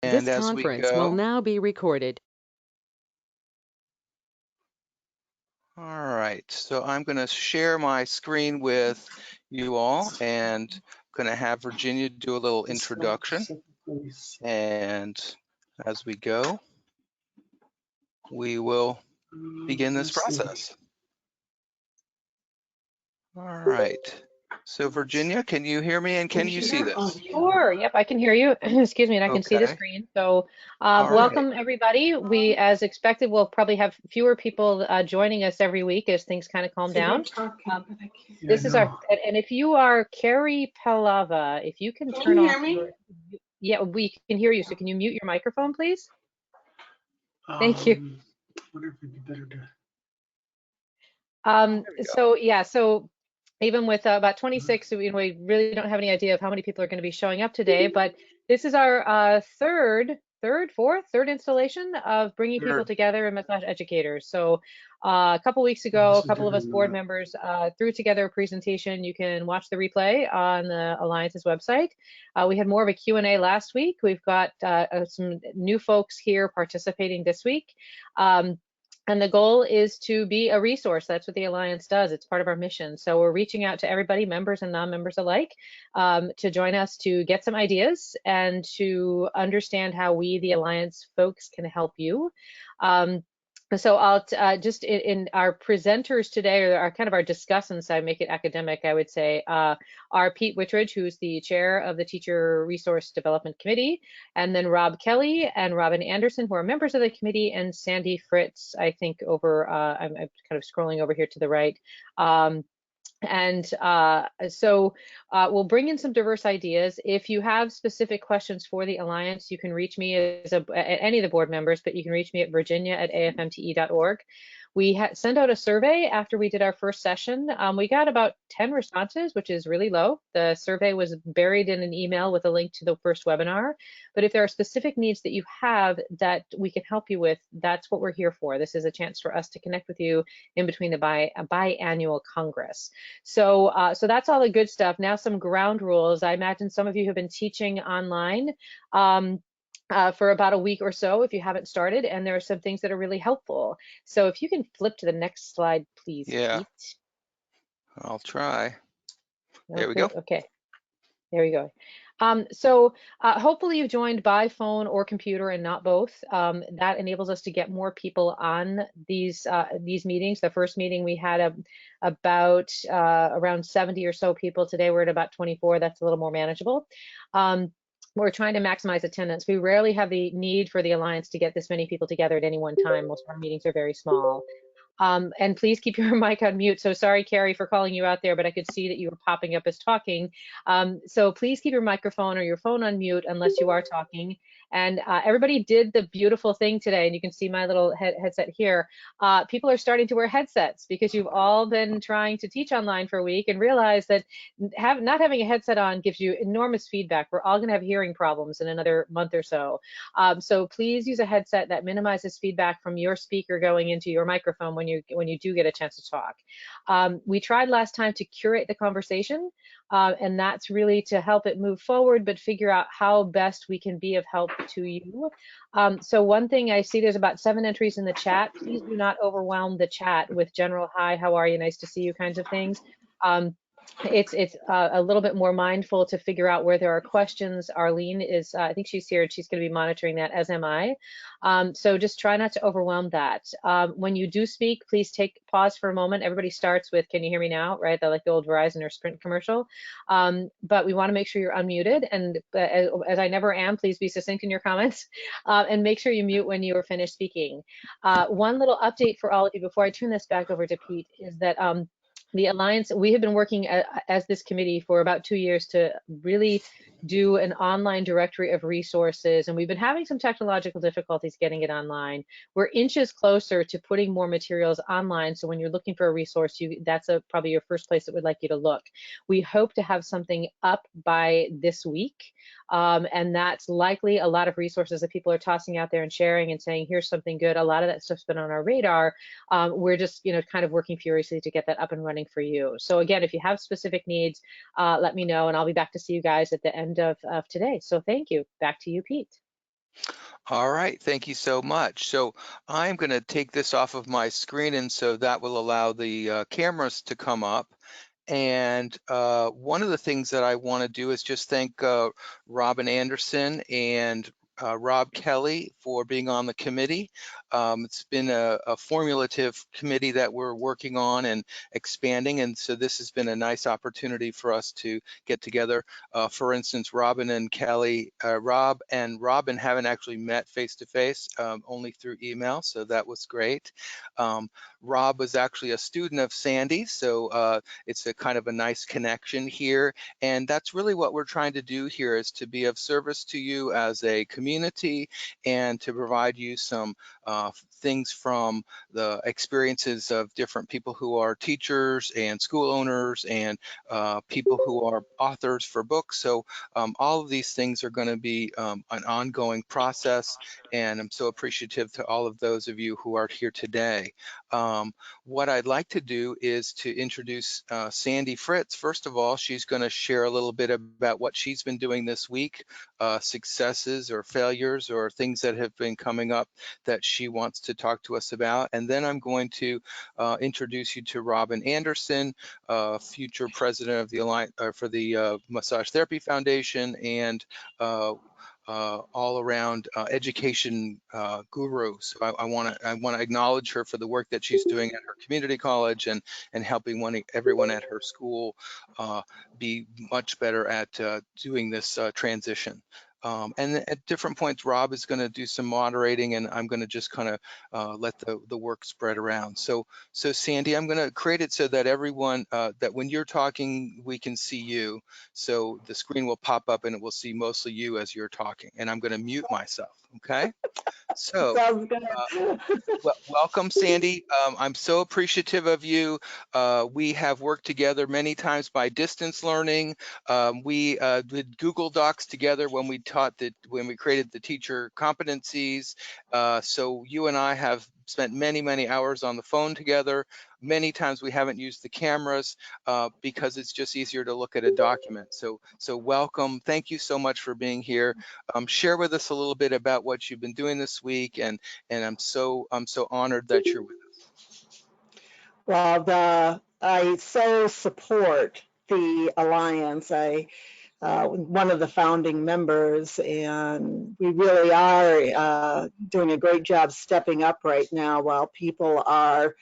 And This as we conference will go, now be recorded. all right, so I'm going to share my screen with you all, and going to have Virginia do a little introduction. And as we go, we will begin this process. All right. So Virginia, can you hear me and can you see this? Sure. Yep, I can hear you. Excuse me, and I can see the Okay. screen. So, All welcome right. everybody. We, as expected, will probably have fewer people joining us every week as things kind of calm down. This is our, and if you are Carrie Pelava, if you can turn off your, yeah, we can hear you. So can you mute your microphone, please? Thank you. Wonder if it'd be better to. So yeah, so even with about 26, we really don't have any idea of how many people are going to be showing up today, but this is our third installation of bringing people together and massage educators. So a couple weeks ago, a couple of us board members threw together a presentation. You can watch the replay on the Alliance's website. We had more of a Q&A last week. We've got some new folks here participating this week. And the goal is to be a resource. That's what the Alliance does. It's part of our mission. So we're reaching out to everybody, members and non-members alike, to join us to get some ideas and to understand how we, the Alliance folks, can help you. So I'll just in our presenters today, or our kind of our discussants, I make it academic, I would say, are Pete Whitridge, who's the chair of the Teacher Resource Development Committee, and then Rob Kelly and Robin Anderson, who are members of the committee, and Sandy Fritz, I think over, I'm kind of scrolling over here to the right. So we'll bring in some diverse ideas. If you have specific questions for the Alliance, you can reach me as any of the board members, but you can reach me at virginia@afmte.org. We sent out a survey after we did our first session. We got about 10 responses, which is really low. The survey was buried in an email with a link to the first webinar. But if there are specific needs that you have that we can help you with, that's what we're here for. This is a chance for us to connect with you in between the biannual Congress. So that's all the good stuff. Now some ground rules. I imagine some of you have been teaching online for about a week or so if you haven't started, and there are some things that are really helpful. So if you can flip to the next slide, please, Yeah. Pete. I'll try. There we go. Okay, there you go. So hopefully you joined by phone or computer and not both. That enables us to get more people on these meetings. The first meeting we had about around 70 or so people. Today we're at about 24. That's a little more manageable. We're trying to maximize attendance. We rarely have the need for the Alliance to get this many people together at any one time. Most of our meetings are very small. And please keep your mic on mute. So sorry, Carrie, for calling you out there, but I could see that you were popping up as talking. So please keep your microphone or your phone on mute unless you are talking. And everybody did the beautiful thing today, and you can see my little headset here. People are starting to wear headsets because you've all been trying to teach online for a week and realize that not having a headset on gives you enormous feedback. We're all going to have hearing problems in another month or so. So please use a headset that minimizes feedback from your speaker going into your microphone when you do get a chance to talk. We tried last time to curate the conversation, and that's really to help it move forward, but figure out how best we can be of help to you. So one thing I see, there's about 7 entries in the chat. Please do not overwhelm the chat with general hi, how are you, nice to see you kinds of things. It's a little bit more mindful to figure out where there are questions. Arlene is, I think she's here, and she's going to be monitoring that, as am I. So just try not to overwhelm that. When you do speak, please pause for a moment. Everybody starts with, can you hear me now, right? Like the old Verizon or Sprint commercial. But we want to make sure you're unmuted. And as I never am, please be succinct in your comments, and make sure you mute when you are finished speaking. One little update for all of you before I turn this back over to Pete is that the Alliance, we have been working as this committee for about 2 years to really do an online directory of resources, and we've been having some technological difficulties getting it online. We're inches closer to putting more materials online, so when you're looking for a resource, that's probably your first place that we'd like you to look. We hope to have something up by this week, and that's likely a lot of resources that people are tossing out there and sharing and saying, here's something good. A lot of that stuff's been on our radar. We're just kind of working furiously to get that up and running for you. So again, if you have specific needs, let me know, and I'll be back to see you guys at the end of today. So thank you. Back to you, Pete. All right, thank you so much. So I'm going to take this off of my screen, and so that will allow the cameras to come up. And one of the things that I want to do is just thank Robin Anderson and Rob Kelly for being on the committee. It's been a formulative committee that we're working on and expanding, and so this has been a nice opportunity for us to get together. For instance, Rob and Robin haven't actually met face-to-face, only through email, so that was great. Rob was actually a student of Sandy, so it's a kind of a nice connection here. And that's really what we're trying to do here, is to be of service to you as a community and to provide you some things from the experiences of different people who are teachers and school owners and people who are authors for books. So all of these things are going to be an ongoing process, and I'm so appreciative to all of those of you who are here today. What I'd like to do is to introduce Sandy Fritz. First of all, she's going to share a little bit about what she's been doing this week, successes or failures or things that have been coming up that she wants to talk to us about. And then I'm going to introduce you to Robin Anderson, future president of the Alliance for the Massage Therapy Foundation, and all around education guru. So I want to acknowledge her for the work that she's doing at her community college and helping everyone at her school be much better at doing this transition. And at different points, Rob is going to do some moderating, and I'm going to just kind of let the work spread around. So Sandy, I'm going to create it so that everyone, that when you're talking, we can see you. So the screen will pop up and it will see mostly you as you're talking. And I'm going to mute myself, okay? So Sounds good. welcome, Sandy. I'm so appreciative of you. We have worked together many times by distance learning. We did Google Docs together when we created the teacher competencies. So you and I have spent many hours on the phone together. Many times we haven't used the cameras because it's just easier to look at a document. So welcome. Thank you so much for being here. Share with us a little bit about what you've been doing this week, and I'm so honored that you're with us. Well, I so support the Alliance. I one of the founding members, and we really are doing a great job stepping up right now while people are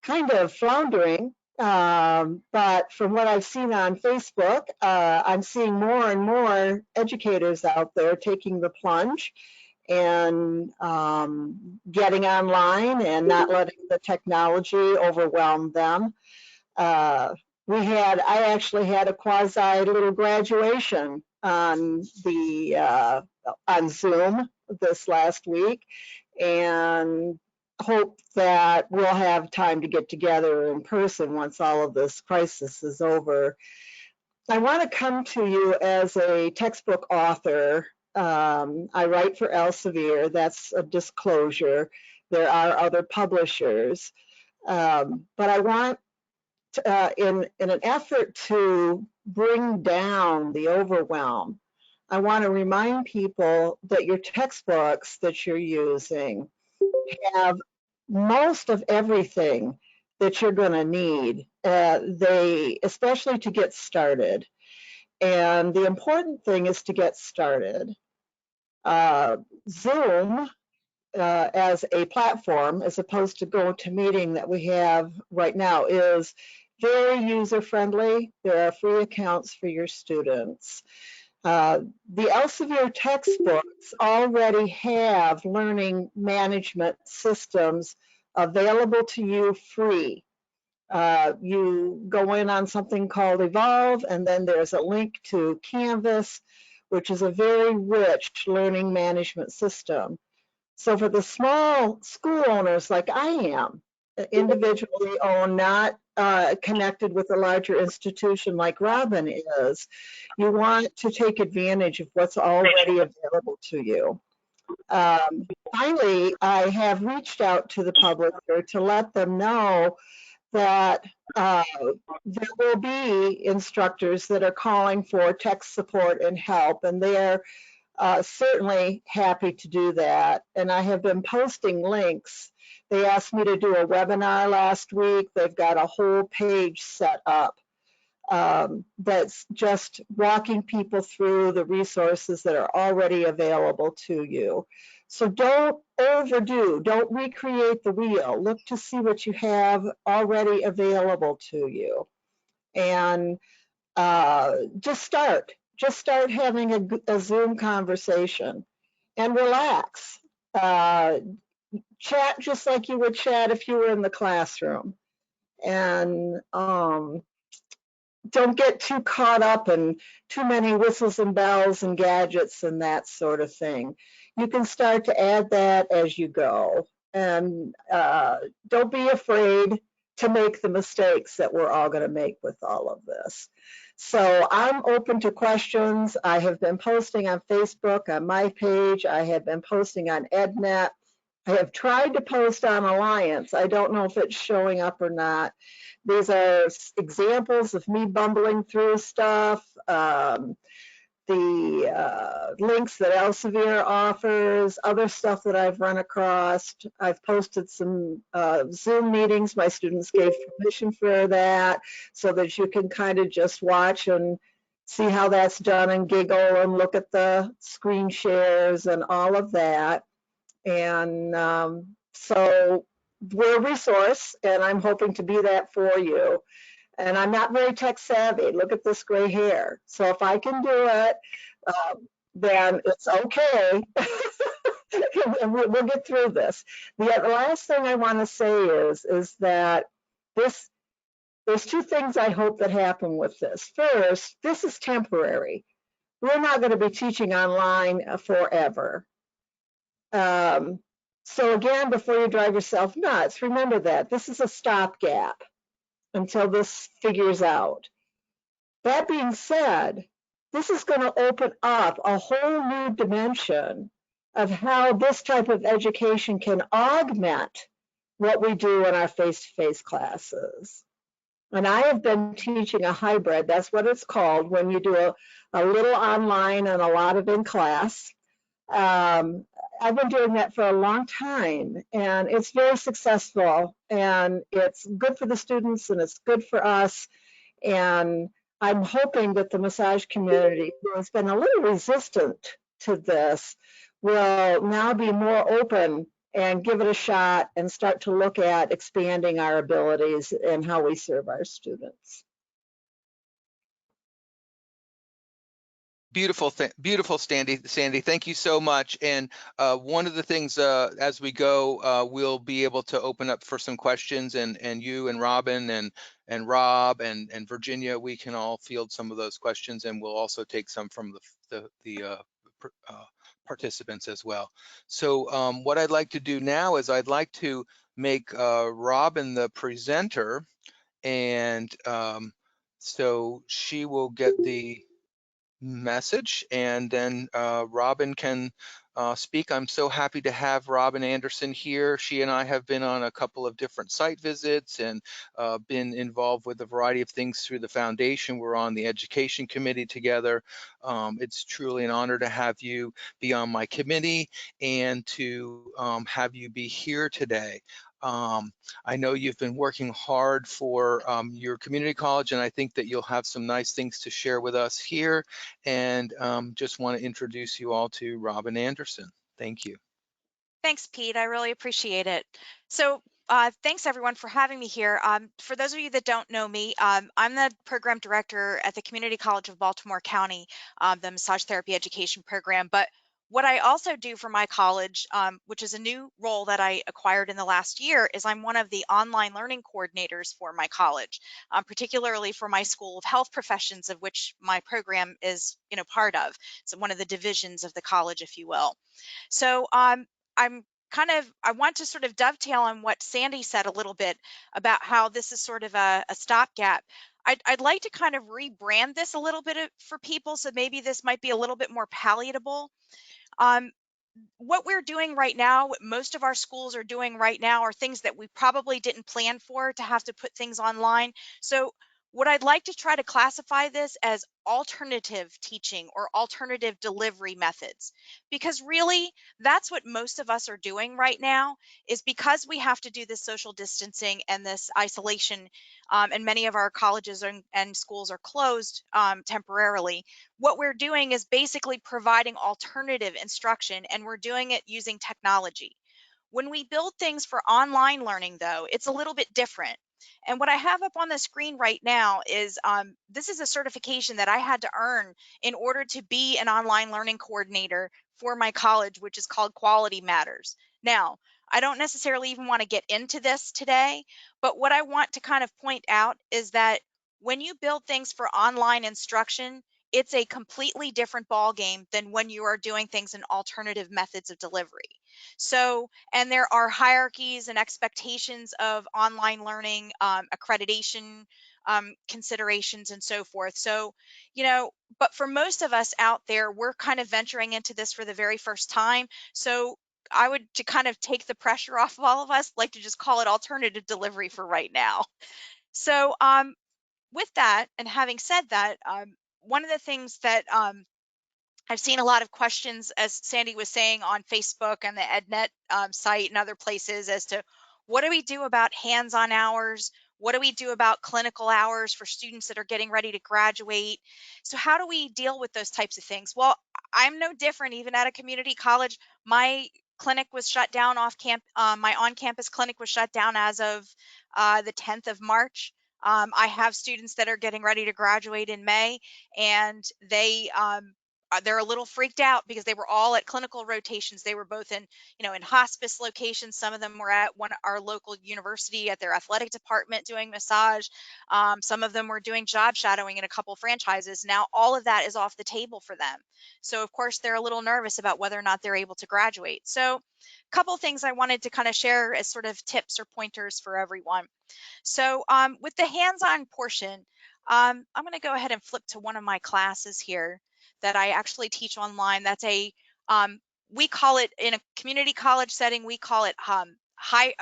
kind of floundering. But from what I've seen on Facebook, I'm seeing more and more educators out there taking the plunge and getting online and not letting the technology overwhelm them. I actually had a quasi little graduation on Zoom this last week, and hope that we'll have time to get together in person once all of this crisis is over. I want to come to you as a textbook author. I write for Elsevier. That's a disclosure. There are other publishers. But I want, in an effort to bring down the overwhelm, I want to remind people that your textbooks that you're using have most of everything that you're going to need, especially to get started. And the important thing is to get started. Zoom as a platform, as opposed to GoToMeeting that we have right now, is very user-friendly. There are free accounts for your students. The Elsevier textbooks already have learning management systems available to you free. You go in on something called Evolve, and then there's a link to Canvas, which is a very rich learning management system. So for the small school owners like I am, individually owned, not connected with a larger institution like Robin is, you want to take advantage of what's already available to you. Finally, I have reached out to the publisher to let them know that there will be instructors that are calling for tech support and help, and they're certainly happy to do that. And I have been posting links. They asked me to do a webinar last week. They've got a whole page set up that's just walking people through the resources that are already available to you. So don't overdo, don't recreate the wheel. Look to see what you have already available to you. And just start having a Zoom conversation and relax. Chat just like you would chat if you were in the classroom. And don't get too caught up in too many whistles and bells and gadgets and that sort of thing. You can start to add that as you go. And don't be afraid to make the mistakes that we're all going to make with all of this. So I'm open to questions. I have been posting on Facebook, on my page. I have been posting on EdNet. I have tried to post on Alliance. I don't know if it's showing up or not. These are examples of me bumbling through stuff. The links that Elsevier offers, other stuff that I've run across. I've posted some Zoom meetings. My students gave permission for that so that you can kind of just watch and see how that's done and giggle and look at the screen shares and all of that. And so we're a resource, and I'm hoping to be that for you. And I'm not very tech savvy. Look at this gray hair. So if I can do it, then it's okay. And we'll get through this. The last thing I want to say is that there's two things I hope that happen with this. First, this is temporary. We're not going to be teaching online forever. So again, before you drive yourself nuts, remember that this is a stopgap until this figures out. That being said, this is going to open up a whole new dimension of how this type of education can augment what we do in our face-to-face classes. And I have been teaching a hybrid, that's what it's called, when you do a little online and a lot of in class. I've been doing that for a long time, and it's very successful, and it's good for the students, and it's good for us. And I'm hoping that the massage community, who has been a little resistant to this, will now be more open and give it a shot and start to look at expanding our abilities and how we serve our students. Beautiful, beautiful, Sandy. Thank you so much. And one of the things as we go, we'll be able to open up for some questions, and you and Robin and Rob and Virginia, we can all field some of those questions, and we'll also take some from the participants as well. So what I'd like to do now is I'd like to make Robin the presenter, and so she will get the message, and then Robin can speak. I'm so happy to have Robin Anderson here. She and I have been on a couple of different site visits and been involved with a variety of things through the foundation. We're on the education committee together. It's truly an honor to have you be on my committee and to have you be here today. I know you've been working hard for your community college, and I think that you'll have some nice things to share with us here. And just want to introduce you all to Robin Anderson. Thank you. Thanks, Pete. I really appreciate it. So thanks everyone for having me here. For those of you that don't know me, I'm the program director at the Community College of Baltimore County, the massage therapy education program. But what I also do for my college, which is a new role that I acquired in the last year, is I'm one of the online learning coordinators for my college, particularly for my School of Health Professions, of which my program is, part of. So one of the divisions of the college, if you will. So I want to sort of dovetail on what Sandy said a little bit about how this is sort of a stopgap. I'd like to kind of rebrand this a little bit for people, so maybe this might be a little bit more palatable. What we're doing right now, what most of our schools are doing right now, are things that we probably didn't plan for, to have to put things online. So What I'd like to try to classify this as alternative teaching or alternative delivery methods, because really that's what most of us are doing right now, is because we have to do this social distancing and this isolation, and many of our colleges and schools are closed temporarily. What we're doing is basically providing alternative instruction, and we're doing it using technology. When we build things for online learning, though, it's a little bit different. And what I have up on the screen right now is this is a certification that I had to earn in order to be an online learning coordinator for my college, which is called Quality Matters. Now, I don't necessarily even want to get into this today, but what I want to kind of point out is that when you build things for online instruction, it's a completely different ball game than when you are doing things in alternative methods of delivery. So, and there are hierarchies and expectations of online learning, accreditation considerations, and so forth. So, but for most of us out there, we're kind of venturing into this for the very first time. So I would, to kind of take the pressure off of all of us, like to just call it alternative delivery for right now. So with that, and having said that, one of the things that I've seen a lot of questions, as Sandy was saying, on Facebook and the EdNet site and other places, as to what do we do about hands-on hours? What do we do about clinical hours for students that are getting ready to graduate? So how do we deal with those types of things? Well, I'm no different. Even at a community college, my clinic was shut down off camp. My on-campus clinic was shut down as of the 10th of March. I have students that are getting ready to graduate in May, and they're a little freaked out because they were all at clinical rotations. They were both in, in hospice locations. Some of them were at our local university at their athletic department doing massage. Some of them were doing job shadowing in a couple franchises. Now all of that is off the table for them. So of course they're a little nervous about whether or not they're able to graduate. So a couple things I wanted to kind of share as sort of tips or pointers for everyone. So with the hands-on portion, I'm going to go ahead and flip to one of my classes here that I actually teach online. That's we call it, in a community college setting, we call it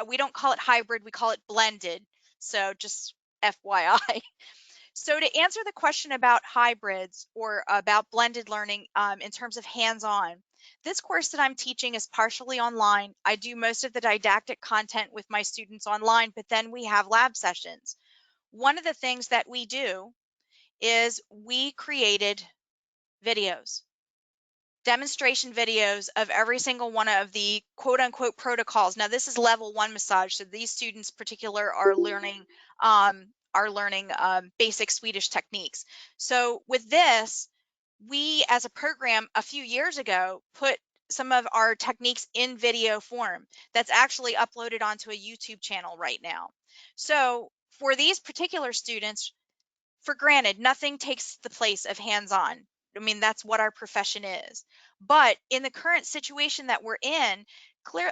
we don't call it hybrid, we call it blended. So just FYI. So to answer the question about hybrids or about blended learning in terms of hands-on, this course that I'm teaching is partially online. I do most of the didactic content with my students online, but then we have lab sessions. One of the things that we do is we created videos, demonstration videos of every single one of the quote unquote protocols. Now this is level 1 massage, so these students particular are learning basic Swedish techniques. So with this, we as a program a few years ago put some of our techniques in video form that's actually uploaded onto a YouTube channel right now. So for these particular students, for granted, nothing takes the place of hands-on. I mean, that's what our profession is. But in the current situation that we're in,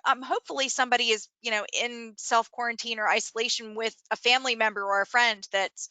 hopefully somebody is, in self-quarantine or isolation with a family member or a friend that's,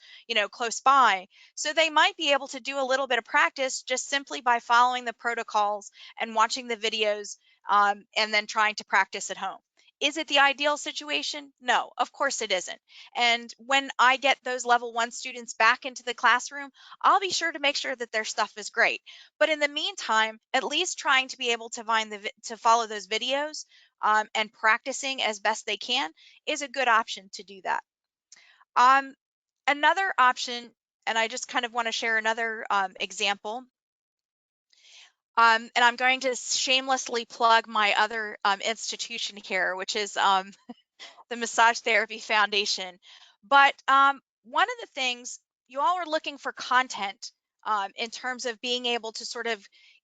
close by. So they might be able to do a little bit of practice just simply by following the protocols and watching the videos, and then trying to practice at home. Is it the ideal situation? No, of course it isn't. And when I get those level 1 students back into the classroom, I'll be sure to make sure that their stuff is great. But in the meantime, at least trying to be able to follow those videos and practicing as best they can is a good option to do that. Another option, and I just kind of want to share another example. And I'm going to shamelessly plug my other institution here, which is the Massage Therapy Foundation. But one of the things, you all are looking for content in terms of being able to sort of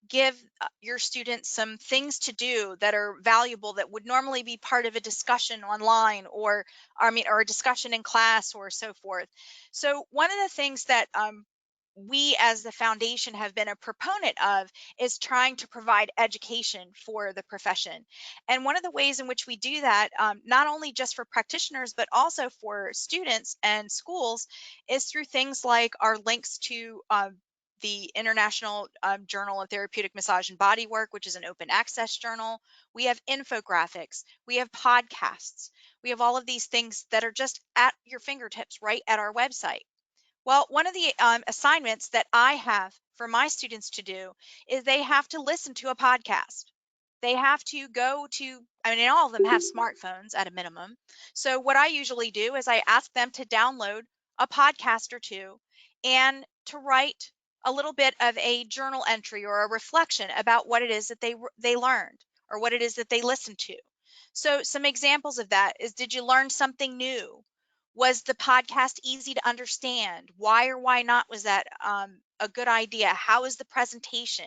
give your students some things to do that are valuable, that would normally be part of a discussion online, or a discussion in class or so forth. So one of the things that we as the foundation have been a proponent of is trying to provide education for the profession. And one of the ways in which we do that, not only just for practitioners, but also for students and schools, is through things like our links to the International Journal of Therapeutic Massage and Bodywork, which is an open access journal. We have infographics, we have podcasts, we have all of these things that are just at your fingertips right at our website. Well, one of the assignments that I have for my students to do is they have to listen to a podcast. They have to go to, I mean, all of them have smartphones at a minimum. So what I usually do is I ask them to download a podcast or two and to write a little bit of a journal entry or a reflection about what it is that they learned or what it is that they listened to. So some examples of that is, did you learn something new? Was the podcast easy to understand? Why or why not was that a good idea? How is the presentation?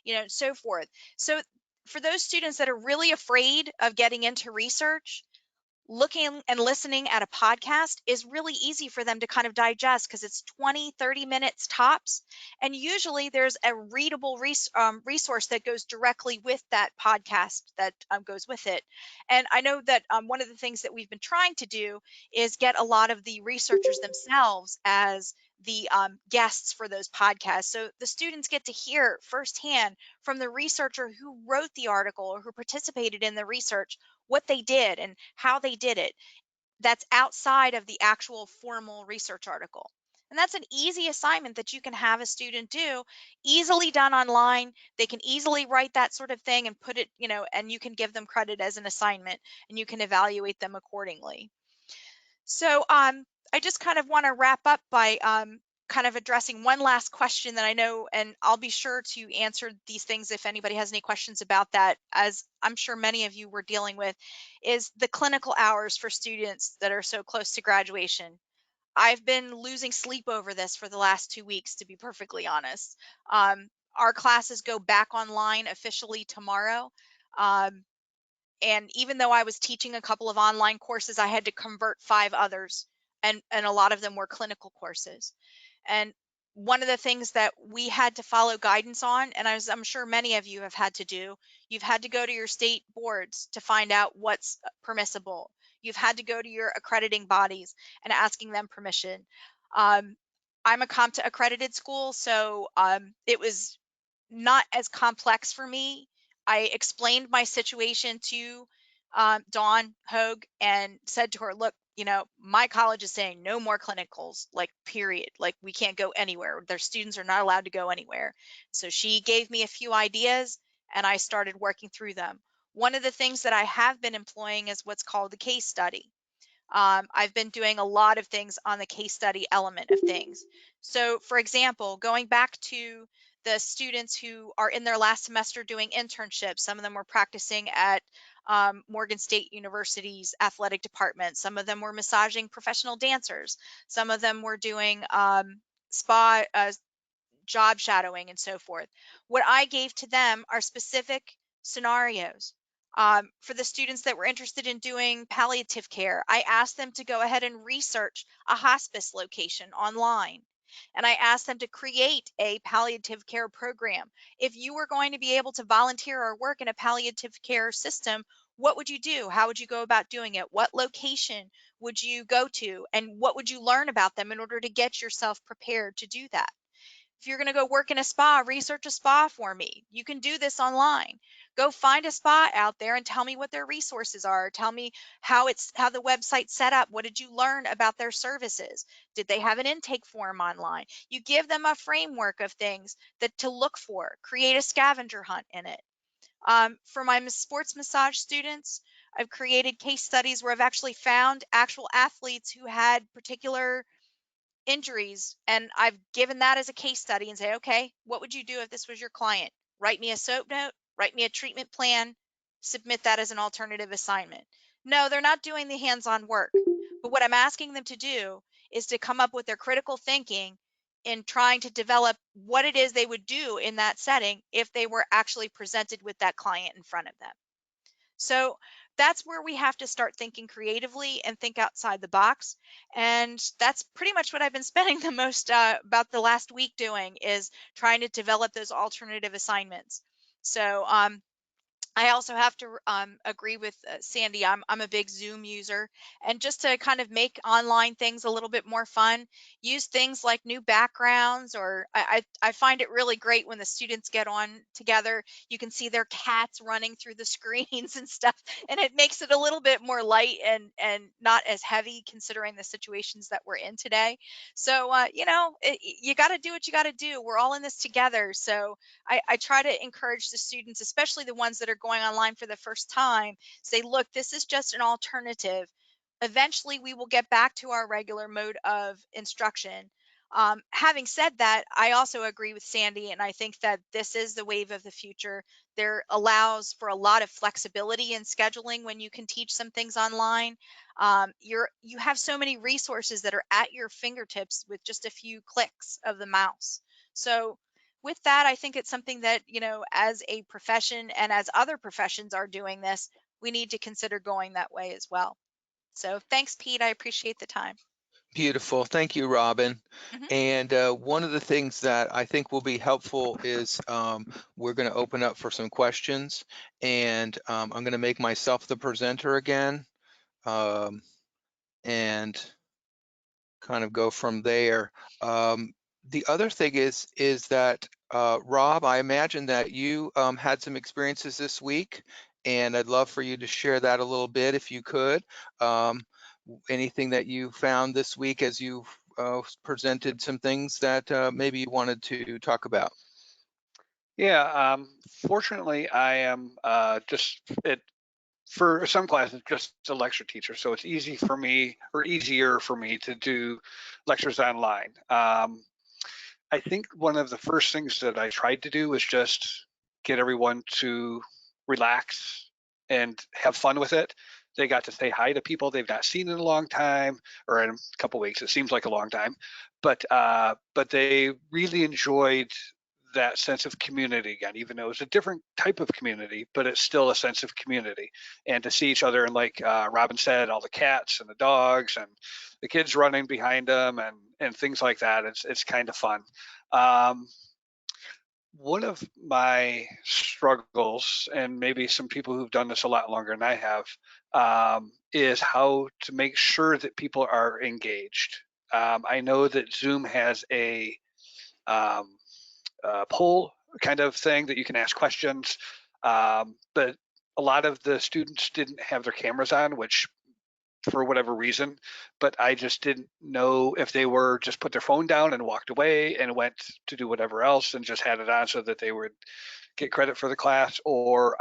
You know, so forth. So for those students that are really afraid of getting into research, looking and listening at a podcast is really easy for them to kind of digest because it's 20-30 minutes tops, and usually there's a readable resource that goes directly with that podcast that goes with it. And I know that one of the things that we've been trying to do is get a lot of the researchers themselves as the guests for those podcasts, so the students get to hear firsthand from the researcher who wrote the article or who participated in the research what they did and how they did it. That's outside of the actual formal research article. And that's an easy assignment that you can have a student do, easily done online. They can easily write that sort of thing and put it, you know, and you can give them credit as an assignment and you can evaluate them accordingly. So I just kind of want to wrap up by kind of addressing one last question that I know, and I'll be sure to answer these things if anybody has any questions about that, as I'm sure many of you were dealing with, is the clinical hours for students that are so close to graduation. I've been losing sleep over this for the last 2 weeks, to be perfectly honest. Our classes go back online officially tomorrow. Um, and even though I was teaching a couple of online courses, I had to convert 5 others, and a lot of them were clinical courses. And one of the things that we had to follow guidance on, and I'm sure many of you have had to do, you've had to go to your state boards to find out what's permissible. You've had to go to your accrediting bodies and asking them permission. I'm a CompTIA accredited school, so it was not as complex for me. I explained my situation to Dawn Hogue and said to her, look, you know, my college is saying no more clinicals, like period. Like we can't go anywhere. Their students are not allowed to go anywhere. So she gave me a few ideas and I started working through them. One of the things that I have been employing is what's called the case study. I've been doing a lot of things on the case study element of things. So for example, going back to the students who are in their last semester doing internships, some of them were practicing at Morgan State University's athletic department. Some of them were massaging professional dancers. Some of them were doing spa job shadowing and so forth. What I gave to them are specific scenarios. For the students that were interested in doing palliative care, I asked them to go ahead and research a hospice location online. And I asked them to create a palliative care program. If you were going to be able to volunteer or work in a palliative care system, what would you do? How would you go about doing it? What location would you go to? And what would you learn about them in order to get yourself prepared to do that? If you're going to go work in a spa, research a spa for me. You can do this online. Go find a spa out there and tell me what their resources are. Tell me how the website's set up. What did you learn about their services? Did they have an intake form online? You give them a framework of things that to look for. Create a scavenger hunt in it. For my sports massage students, I've created case studies where I've actually found actual athletes who had particular injuries, and I've given that as a case study and say, okay, what would you do if this was your client? Write me a SOAP note, write me a treatment plan, submit that as an alternative assignment. No, they're not doing the hands-on work, but what I'm asking them to do is to come up with their critical thinking in trying to develop what it is they would do in that setting if they were actually presented with that client in front of them. So that's where we have to start thinking creatively and think outside the box. And that's pretty much what I've been spending the most about the last week doing, is trying to develop those alternative assignments. So I also have to agree with Sandy. I'm a big Zoom user, and just to kind of make online things a little bit more fun, use things like new backgrounds, or I find it really great when the students get on together. You can see their cats running through the screens and stuff, and it makes it a little bit more light and not as heavy considering the situations that we're in today. So you know, you got to do what you got to do. We're all in this together, so I try to encourage the students, especially the ones that are going online for the first time, say, look, this is just an alternative. Eventually, we will get back to our regular mode of instruction. Having said that, I also agree with Sandy, and I think that this is the wave of the future. There allows for a lot of flexibility in scheduling when you can teach some things online. You have so many resources that are at your fingertips with just a few clicks of the mouse. So with that, I think it's something that, you know, as a profession and as other professions are doing this, we need to consider going that way as well. So thanks, Pete. I appreciate the time. Beautiful. Thank you, Robin. Mhm. And one of the things that I think will be helpful is we're going to open up for some questions, and I'm going to make myself the presenter again, and kind of go from there. The other thing is that Rob, I imagine that you had some experiences this week, and I'd love for you to share that a little bit if you could. Anything that you found this week as you presented some things that maybe you wanted to talk about. Yeah, fortunately, I am just for some classes just a lecture teacher, so it's easy for me, or easier for me, to do lectures online. I think one of the first things that I tried to do was just get everyone to relax and have fun with it. They got to say hi to people they've not seen in a long time, or in a couple weeks. It seems like a long time, but they really enjoyed that sense of community again, even though it's a different type of community, but it's still a sense of community. And to see each other, and like Robin said, all the cats and the dogs and the kids running behind them and things like that, it's kind of fun. Um, One of my struggles, and maybe some people who've done this a lot longer than I have, is how to make sure that people are engaged. I know that Zoom has um, a poll kind of thing that you can ask questions, but a lot of the students didn't have their cameras on, which for whatever reason, but I just didn't know if they were just put their phone down and walked away and went to do whatever else and just had it on so that they would get credit for the class, or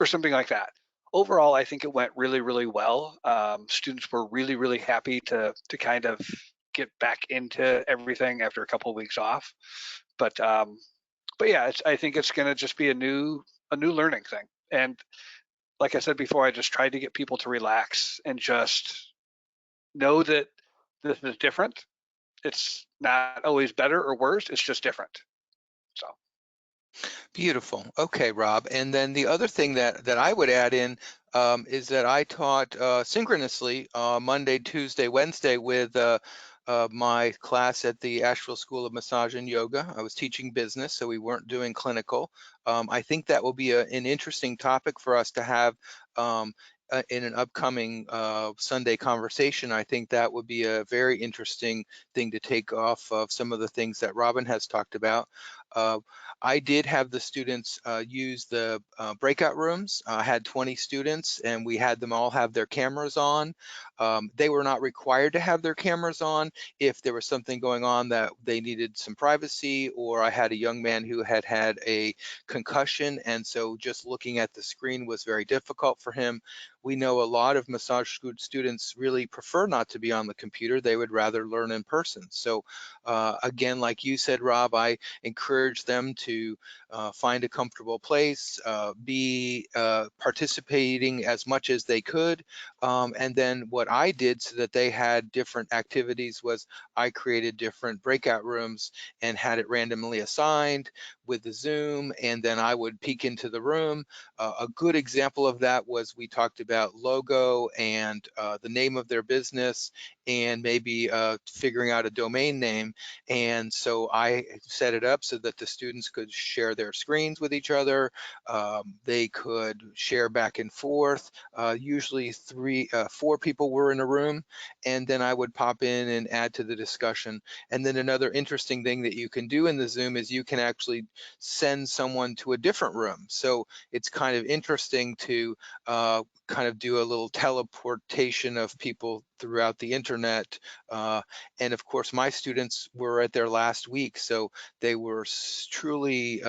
something like that. Overall, I think it went really, really well. Students were really, really happy to kind of get back into everything after a couple of weeks off. But yeah, I think it's going to just be a new learning thing. And like I said before, I just tried to get people to relax and just know that this is different. It's not always better or worse. It's just different. So. Beautiful. Okay, Rob. And then the other thing that I would add in is that I taught synchronously Monday, Tuesday, Wednesday with my class at the Asheville School of Massage and Yoga. I was teaching business, so we weren't doing clinical. I think that will be an interesting topic for us to have in an upcoming Sunday conversation. I think that would be a very interesting thing to take off of some of the things that Robin has talked about. I did have the students use the breakout rooms. I had 20 students, and we had them all have their cameras on. They were not required to have their cameras on if there was something going on that they needed some privacy, or I had a young man who had had a concussion, and so just looking at the screen was very difficult for him. We know a lot of massage students really prefer not to be on the computer. They would rather learn in person. So again, like you said, Rob, I encourage them to find a comfortable place, be participating as much as they could. And then what I did so that they had different activities was I created different breakout rooms and had it randomly assigned with the Zoom, and then I would peek into the room. A good example of that was we talked about logo and the name of their business, and maybe figuring out a domain name. And so I set it up so that the students could share their screens with each other. They could share back and forth. Usually 4 people were in a room, and then I would pop in and add to the discussion. And then another interesting thing that you can do in the Zoom is you can actually send someone to a different room. So it's kind of interesting to kind of do a little teleportation of people throughout the internet. And of course, my students were at their last week, so they were truly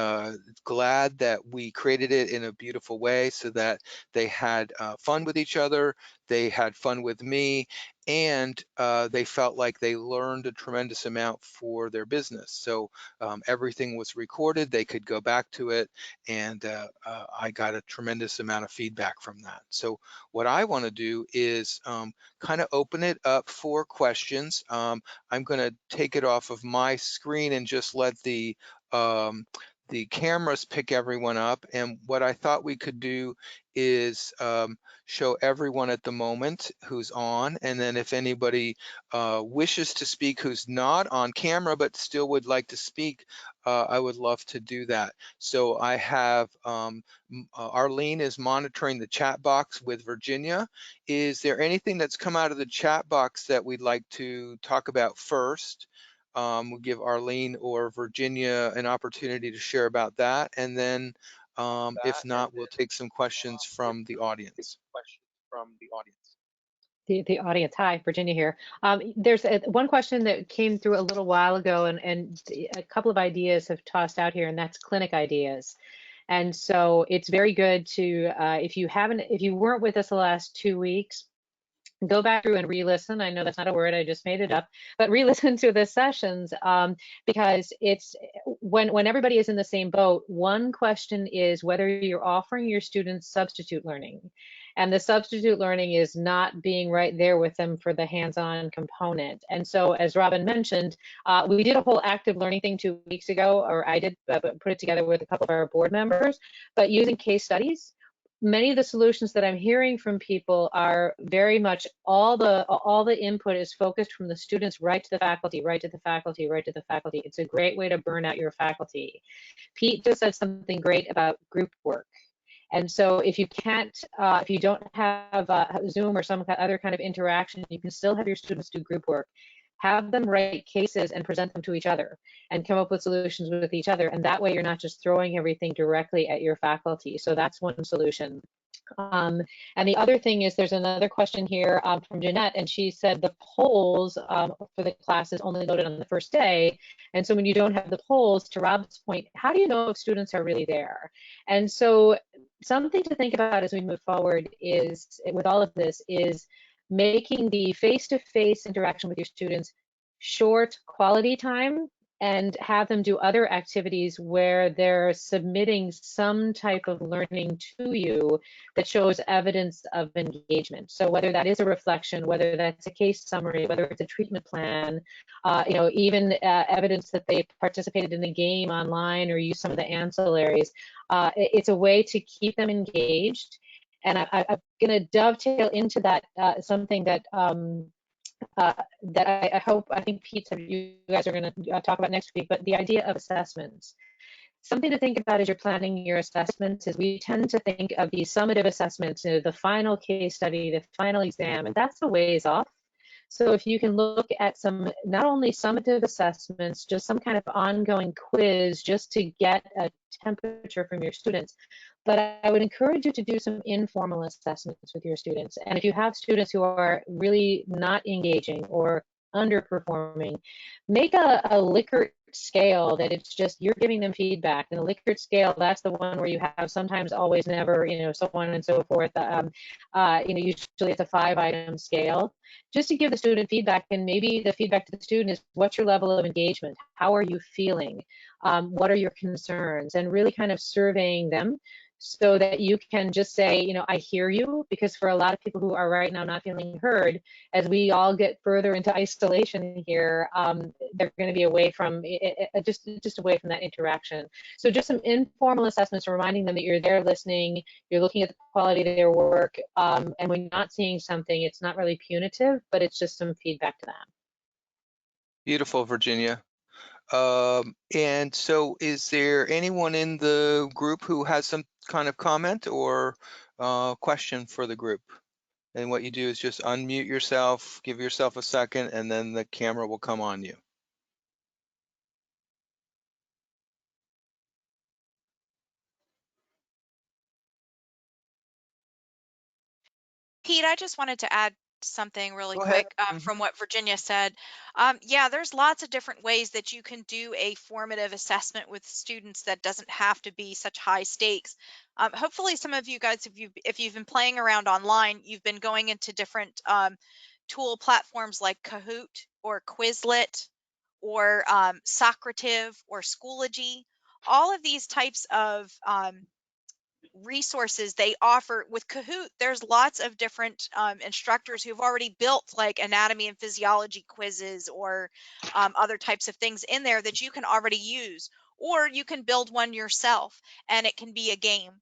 glad that we created it in a beautiful way so that they had fun with each other, they had fun with me, and they felt like they learned a tremendous amount for their business. So everything was recorded, they could go back to it, and I got a tremendous amount of feedback from that. So what I want to do is kind of open it up for questions. I'm going to take it off of my screen and just let the cameras pick everyone up. And what I thought we could do is show everyone at the moment who's on, and then if anybody wishes to speak who's not on camera but still would like to speak, I would love to do that. So I have Arlene is monitoring the chat box with Virginia. Is there anything that's come out of the chat box that we'd like to talk about first? We'll give Arlene or Virginia an opportunity to share about that, and then if not, we'll take some questions from the audience. The audience. Hi, Virginia here. There's one question that came through a little while ago, and a couple of ideas have tossed out here, and that's clinic ideas. And so it's very good to, if you weren't with us the last 2 weeks, go back through and re-listen. I know that's not a word, I just made it up, but re-listen to the sessions because it's when everybody is in the same boat. One question is whether you're offering your students substitute learning. And the substitute learning is not being right there with them for the hands-on component. And so, as Robin mentioned, we did a whole active learning thing 2 weeks ago, or I did put it together with a couple of our board members, but using case studies. Many of the solutions that I'm hearing from people are very much all the input is focused from the students right to the faculty, right to the faculty, right to the faculty. It's a great way to burn out your faculty. Pete just said something great about group work. And so if you can't, if you don't have Zoom or some other kind of interaction, you can still have your students do group work. Have them write cases and present them to each other and come up with solutions with each other. And that way you're not just throwing everything directly at your faculty. So that's one solution. And the other thing is there's another question here from Jeanette, and she said the polls for the class is only loaded on the first day. And so when you don't have the polls, to Rob's point, how do you know if students are really there? And so something to think about as we move forward is, with all of this, is making the face-to-face interaction with your students short, quality time, and have them do other activities where they're submitting some type of learning to you that shows evidence of engagement. So whether that is a reflection, whether that's a case summary, whether it's a treatment plan, even evidence that they participated in a game online or used some of the ancillaries, it's a way to keep them engaged. And I'm going to dovetail into that, something that that I think Pete said you guys are going to talk about next week, but the idea of assessments. Something to think about as you're planning your assessments is we tend to think of these summative assessments, the final case study, the final exam, and that's a ways off. So if you can look at some, not only summative assessments, just some kind of ongoing quiz just to get a temperature from your students, but I would encourage you to do some informal assessments with your students. And if you have students who are really not engaging or underperforming, make a Likert scale that it's just you're giving them feedback. And the Likert scale, that's the one where you have sometimes, always, never, so on and so forth. Usually it's a 5-item scale, just to give the student feedback. And maybe the feedback to the student is, what's your level of engagement? How are you feeling? What are your concerns? And really kind of surveying them, so that you can just say, I hear you, because for a lot of people who are right now not feeling heard, as we all get further into isolation here, they're going to be away from just away from that interaction. So just some informal assessments, reminding them that you're there listening, you're looking at the quality of their work, and when you're not seeing something, it's not really punitive, but it's just some feedback to them. Beautiful, Virginia. And so is there anyone in the group who has some kind of comment or question for the group? And what you do is just unmute yourself, give yourself a second, and then the camera will come on you. Pete, I just wanted to add something really Go ahead. quick from what Virginia said. Yeah, there's lots of different ways that you can do a formative assessment with students that doesn't have to be such high stakes. Hopefully some of you guys, if you've been playing around online, you've been going into different tool platforms like Kahoot or Quizlet or Socrative or Schoology. All of these types of resources they offer with Kahoot, there's lots of different instructors who've already built like anatomy and physiology quizzes or other types of things in there that you can already use, or you can build one yourself and it can be a game.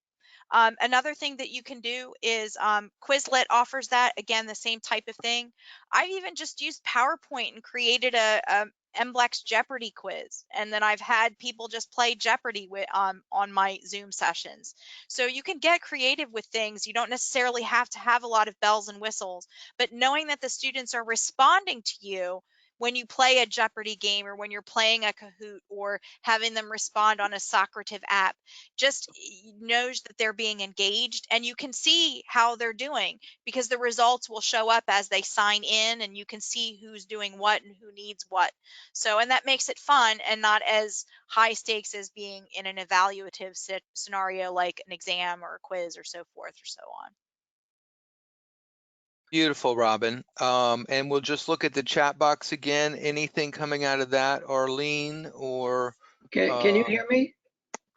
Another thing that you can do is Quizlet offers that, again, the same type of thing. I've even just used PowerPoint and created a MBLEX Jeopardy quiz, and then I've had people just play Jeopardy with on my Zoom sessions. So you can get creative with things. You don't necessarily have to have a lot of bells and whistles, but knowing that the students are responding to you when you play a Jeopardy game or when you're playing a Kahoot or having them respond on a Socrative app, just knows that they're being engaged, and you can see how they're doing because the results will show up as they sign in, and you can see who's doing what and who needs what. So, and that makes it fun and not as high stakes as being in an evaluative scenario like an exam or a quiz or so forth or so on. Beautiful, Robin. And we'll just look at the chat box again. Anything coming out of that, Arlene or? Can you hear me?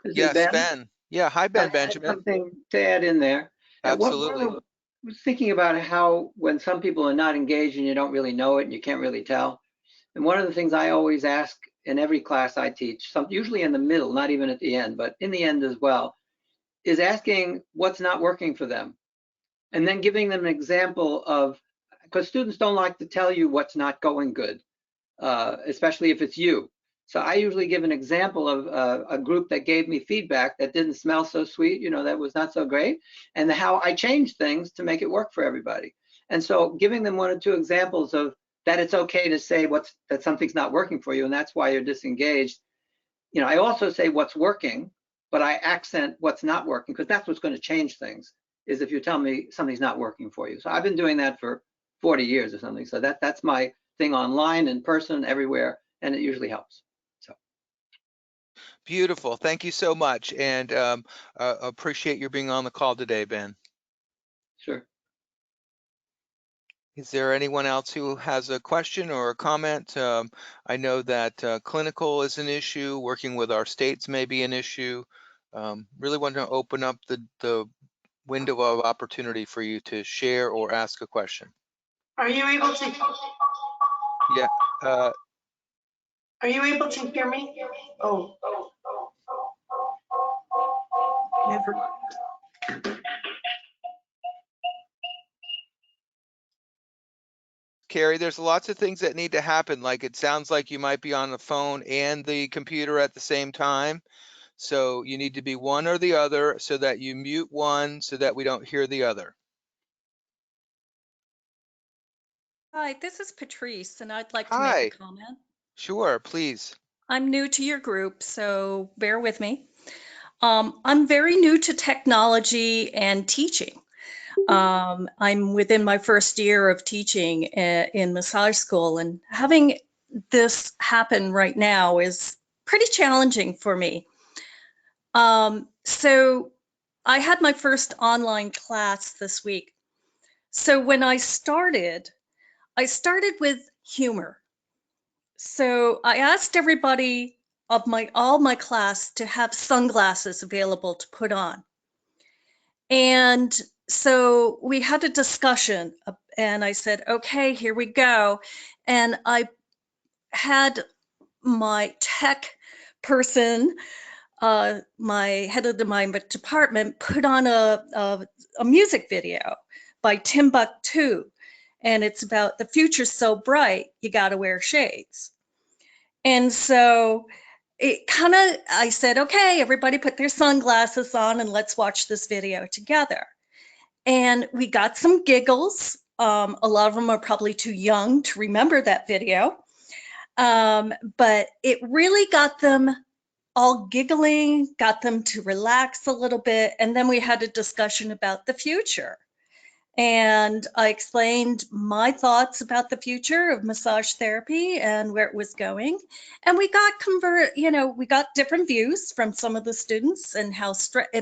This is Yes, Ben. Yeah, hi, Ben I had Benjamin. something to add in there. Absolutely. I was thinking about how when some people are not engaged and you don't really know it and you can't really tell. And one of the things I always ask in every class I teach, usually in the middle, not even at the end, but in the end as well, is asking what's not working for them. And then giving them an example of, because students don't like to tell you what's not going good, especially if it's you. So I usually give an example of a group that gave me feedback that didn't smell so sweet, that was not so great, and how I changed things to make it work for everybody. And so giving them one or two examples of that it's okay to say that something's not working for you and that's why you're disengaged. I also say what's working, but I accent what's not working because that's what's going to change things, is if you tell me something's not working for you. So I've been doing that for 40 years or something. So that's my thing online, in person, everywhere, and it usually helps. So beautiful. Thank you so much, and appreciate your being on the call today, Ben. Sure. Is there anyone else who has a question or a comment? I know that clinical is an issue. Working with our states may be an issue. Really want to open up the window of opportunity for you to share or ask a question. Are you able to? Yeah. Are you able to hear me? Oh. Never mind. Carrie, there's lots of things that need to happen. Like it sounds like you might be on the phone and the computer at the same time. So you need to be one or the other so that you mute one so that we don't hear the other. Hi, this is Patrice, and I'd like to Hi. make a comment. Sure, please. I'm new to your group, so bear with me. I'm very new to technology and teaching. I'm within my first year of teaching in massage school, and having this happen right now is pretty challenging for me. So I had my first online class this week. So when I started with humor. So I asked everybody of all my class to have sunglasses available to put on. And so we had a discussion and I said, okay, here we go. And I had my tech person, my head of my department, put on a music video by Timbuktu. And it's about the future's so bright, you got to wear shades. And so I said, okay, everybody put their sunglasses on and let's watch this video together. And we got some giggles. A lot of them are probably too young to remember that video. But it really got them all giggling, got them to relax a little bit. And then we had a discussion about the future. And I explained my thoughts about the future of massage therapy and where it was going. And we got we got different views from some of the students and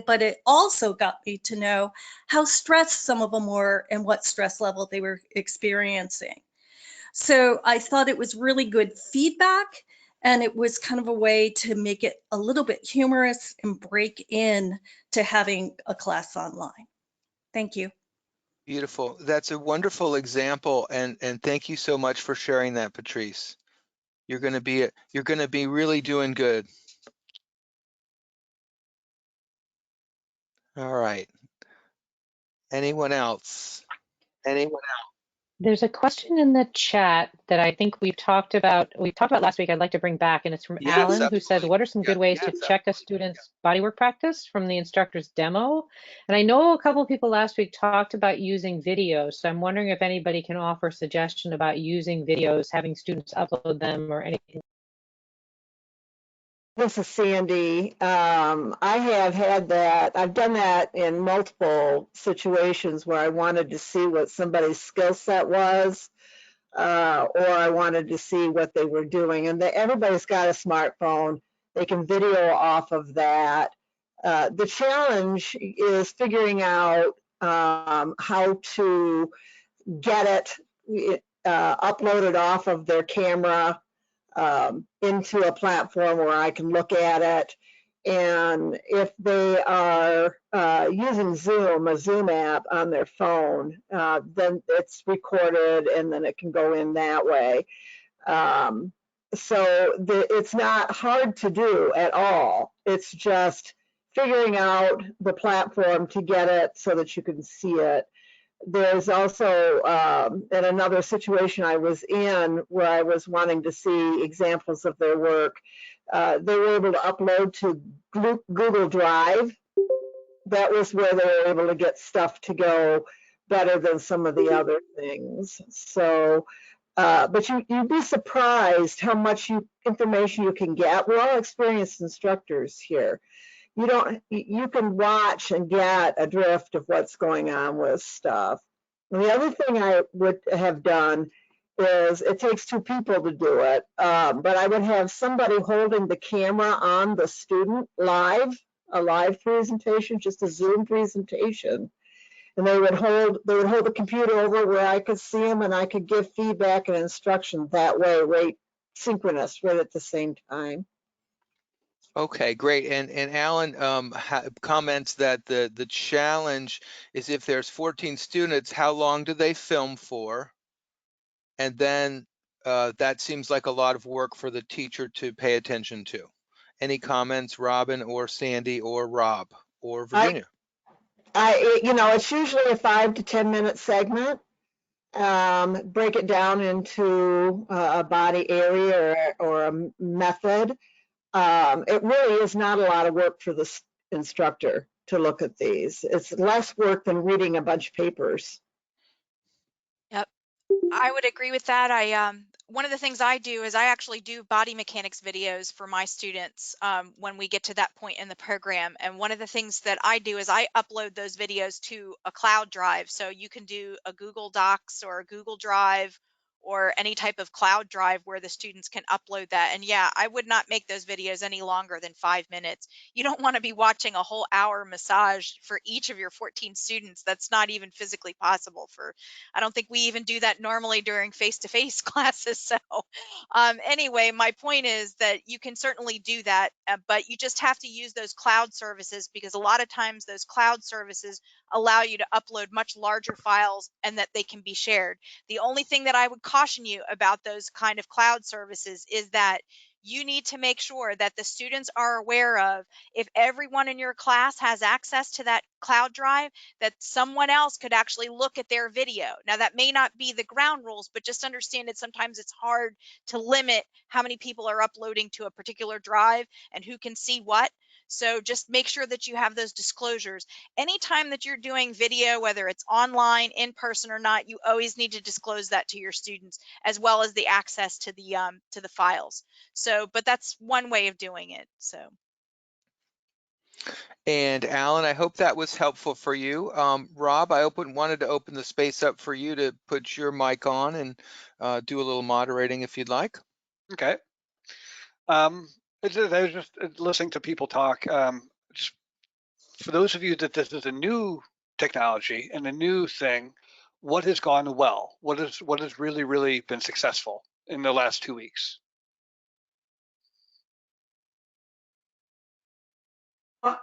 but it also got me to know how stressed some of them were and what stress level they were experiencing. So I thought it was really good feedback, and it was kind of a way to make it a little bit humorous and break in to having a class online. Thank you. Beautiful. That's a wonderful example, and thank you so much for sharing that, Patrice. You're going to be really doing good. All right. Anyone else? Anyone else? There's a question in the chat that I think we've talked about last week. I'd like to bring back, and it's from Yes, Alan, who says, absolutely. what are some good ways to check a student's bodywork practice from the instructor's demo? And I know a couple of people last week talked about using videos, so I'm wondering if anybody can offer a suggestion about using videos, having students upload them or anything. This is Sandy. I have had that. I've done that in multiple situations where I wanted to see what somebody's skill set was, or I wanted to see what they were doing. And everybody's got a smartphone. They can video off of that. The challenge is figuring out how to get it uploaded off of their camera into a platform where I can look at it. And if they are using Zoom, a Zoom app on their phone, then it's recorded and then it can go in that way. It's not hard to do at all. It's just figuring out the platform to get it so that you can see it. There's also, in another situation I was in where I was wanting to see examples of their work, they were able to upload to Google Drive. That was where they were able to get stuff to go better than some of the other things. So, but you'd be surprised how much information you can get. We're all experienced instructors here. You can watch and get a drift of what's going on with stuff. And the other thing I would have done is, it takes two people to do it, but I would have somebody holding the camera on the student live, a live presentation, just a Zoom presentation. And they would hold the computer over where I could see them and I could give feedback and instruction that way, right, synchronous, right at the same time. Okay, great. And Alan comments that the challenge is, if there's 14 students, how long do they film for? And then that seems like a lot of work for the teacher to pay attention to. Any comments, Robin or Sandy or Rob or Virginia? It's usually a 5 to 10 minute segment. Break it down into a body area or a method. It really is not a lot of work for the instructor to look at these. It's less work than reading a bunch of papers. Yep, I would agree with that. One of the things I do is I actually do body mechanics videos for my students when we get to that point in the program. And one of the things that I do is I upload those videos to a cloud drive. So you can do a Google Docs or a Google Drive or any type of cloud drive where the students can upload that. And yeah, I would not make those videos any longer than 5 minutes. You don't want to be watching a whole hour massage for each of your 14 students. That's not even physically possible I don't think we even do that normally during face-to-face classes. So anyway, my point is that you can certainly do that, but you just have to use those cloud services, because a lot of times those cloud services allow you to upload much larger files and that they can be shared. The only thing that I would caution you about those kind of cloud services is that you need to make sure that the students are aware of, if everyone in your class has access to that cloud drive, that someone else could actually look at their video. Now, that may not be the ground rules, but just understand that sometimes it's hard to limit how many people are uploading to a particular drive and who can see what. So just make sure that you have those disclosures. Anytime that you're doing video, whether it's online, in person or not, you always need to disclose that to your students, as well as the access to the files. So, but that's one way of doing it. So. And Alan, I hope that was helpful for you. Rob, I wanted to open the space up for you to put your mic on and do a little moderating if you'd like. Okay. I was just listening to people talk. Just for those of you that this is a new technology and a new thing, what has gone well? What has really been successful in the last 2 weeks? Well,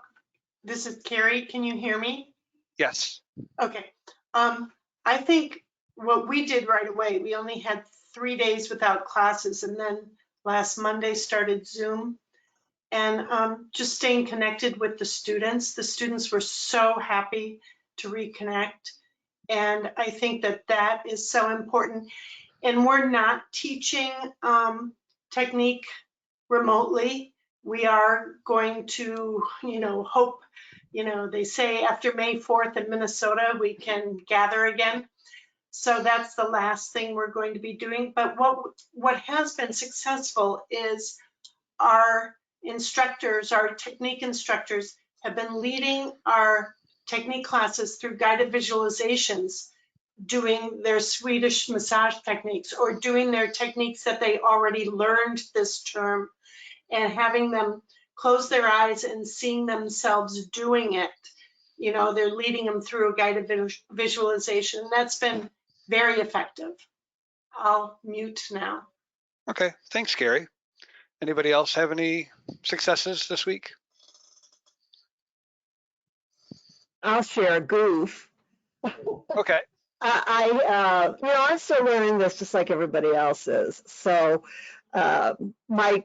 this is Carrie. Can you hear me? Yes. Okay. I think what we did right away, we only had 3 days without classes, and then last Monday started Zoom. And just staying connected with the students. The students were so happy to reconnect. And I think that that is so important. And we're not teaching technique remotely. We are going to, hope, they say after May 4th in Minnesota, we can gather again. So that's the last thing we're going to be doing. But what has been successful is our instructors, our technique instructors, have been leading our technique classes through guided visualizations, doing their Swedish massage techniques or doing their techniques that they already learned this term, and having them close their eyes and seeing themselves doing it. They're leading them through a guided visualization. That's been very effective. I'll mute now. Okay. Thanks, Gary. Anybody else have any successes this week? I'll share a goof. Okay. I'm still learning this just like everybody else is. So my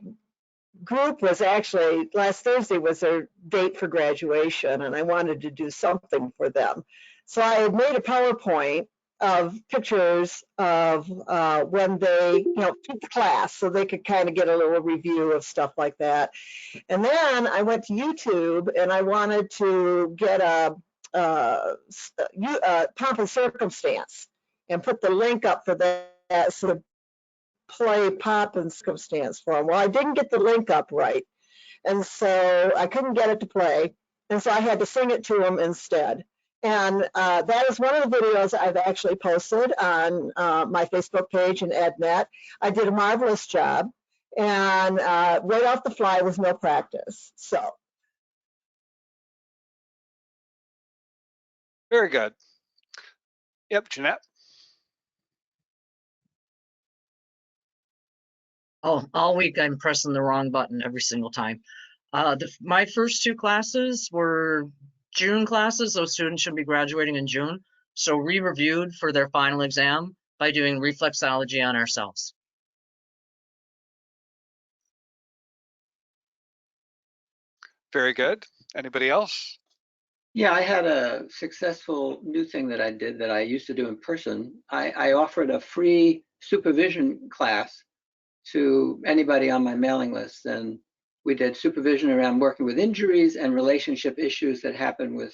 group was actually, last Thursday was their date for graduation, and I wanted to do something for them. So I had made a PowerPoint of pictures of when they, took the class, so they could kind of get a little review of stuff like that. And then I went to YouTube, and I wanted to get a pomp and circumstance and put the link up for that, so play pop and circumstance for them. Well, I didn't get the link up right, and so I couldn't get it to play, and so I had to sing it to them instead. And that is one of the videos I've actually posted on my Facebook page and EdNet. I did a marvelous job, and right off the fly with no practice. So. Very good. Yep, Jeanette. Oh, all week I'm pressing the wrong button every single time. My first 2 classes were June classes. Those students should be graduating in June. So re-reviewed for their final exam by doing reflexology on ourselves. Very good. Anybody else? Yeah, I had a successful new thing that I did that I used to do in person. I offered a free supervision class to anybody on my mailing list, and we did supervision around working with injuries and relationship issues that happen with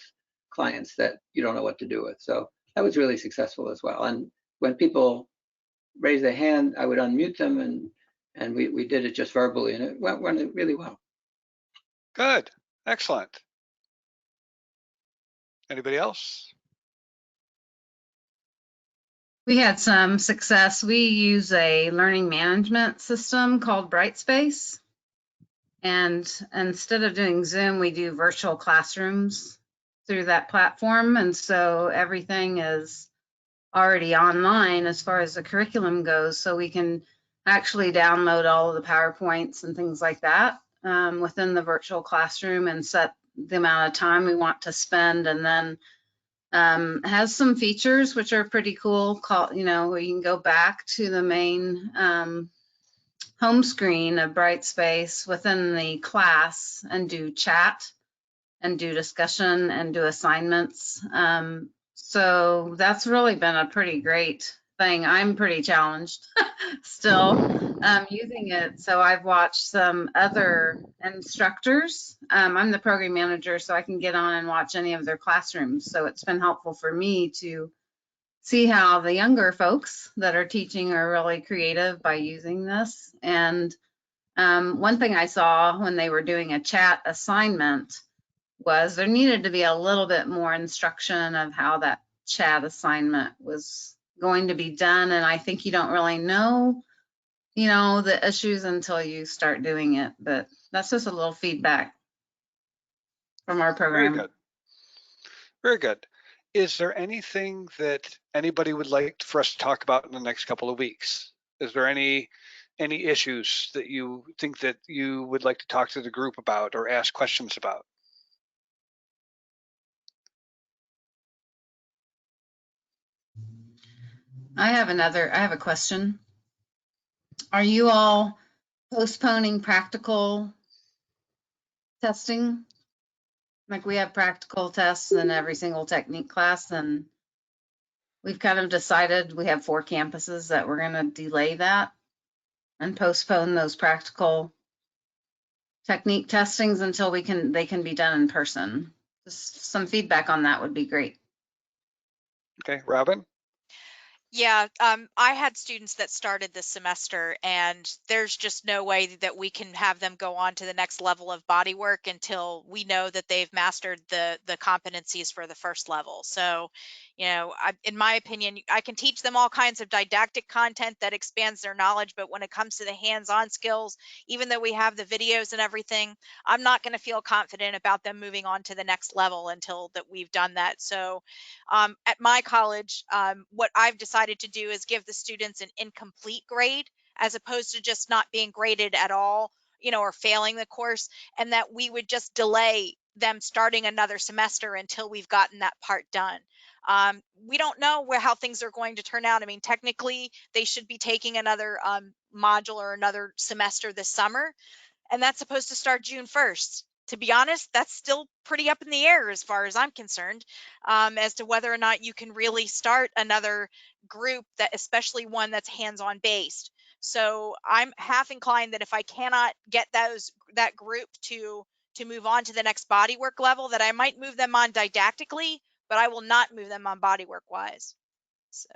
clients that you don't know what to do with. So that was really successful as well. And when people raised their hand, I would unmute them, and we did it just verbally, and it went really well. Good. Excellent. Anybody else? We had some success. We use a learning management system called Brightspace. And instead of doing Zoom, we do virtual classrooms through that platform. And so everything is already online as far as the curriculum goes. So we can actually download all of the PowerPoints and things like that within the virtual classroom and set the amount of time we want to spend, and then has some features which are pretty cool, where you can go back to the main home screen of Brightspace within the class and do chat and do discussion and do assignments. So that's really been a pretty great thing. I'm pretty challenged still using it. So I've watched some other instructors. I'm the program manager, so I can get on and watch any of their classrooms. So it's been helpful for me to see how the younger folks that are teaching are really creative by using this. And one thing I saw when they were doing a chat assignment was there needed to be a little bit more instruction of how that chat assignment was going to be done. And I think you don't really know, the issues until you start doing it. But that's just a little feedback from our program. Very good. Very good. Is there anything that anybody would like for us to talk about in the next couple of weeks? Is there any issues that you think that you would like to talk to the group about or ask questions about? I have a question. Are you all postponing practical testing? Like we have practical tests in every single technique class, and we've kind of decided we have 4 campuses that we're going to delay that and postpone those practical technique testings until they can be done in person. Just some feedback on that would be great. Okay, Robin? Yeah, I had students that started this semester, and there's just no way that we can have them go on to the next level of body work until we know that they've mastered the competencies for the first level. So, in my opinion, I can teach them all kinds of didactic content that expands their knowledge, but when it comes to the hands-on skills, even though we have the videos and everything, I'm not going to feel confident about them moving on to the next level until that we've done that. So, at my college, what I've decided to do is give the students an incomplete grade as opposed to just not being graded at all, or failing the course, and that we would just delay them starting another semester until we've gotten that part done. We don't know how things are going to turn out. I mean, technically, they should be taking another module or another semester this summer, and that's supposed to start June 1st. To be honest, that's still pretty up in the air as far as I'm concerned, as to whether or not you can really start another group, that especially one that's hands-on based. So I'm half inclined that if I cannot get that group to move on to the next bodywork level, that I might move them on didactically, but I will not move them on bodywork wise. So.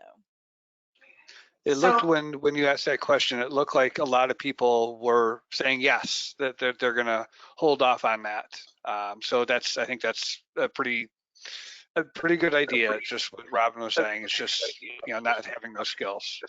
It looked when you asked that question, it looked like a lot of people were saying yes, that they're going to hold off on that. So I think that's a pretty good idea. It's just what Robin was saying. It's just not having those skills.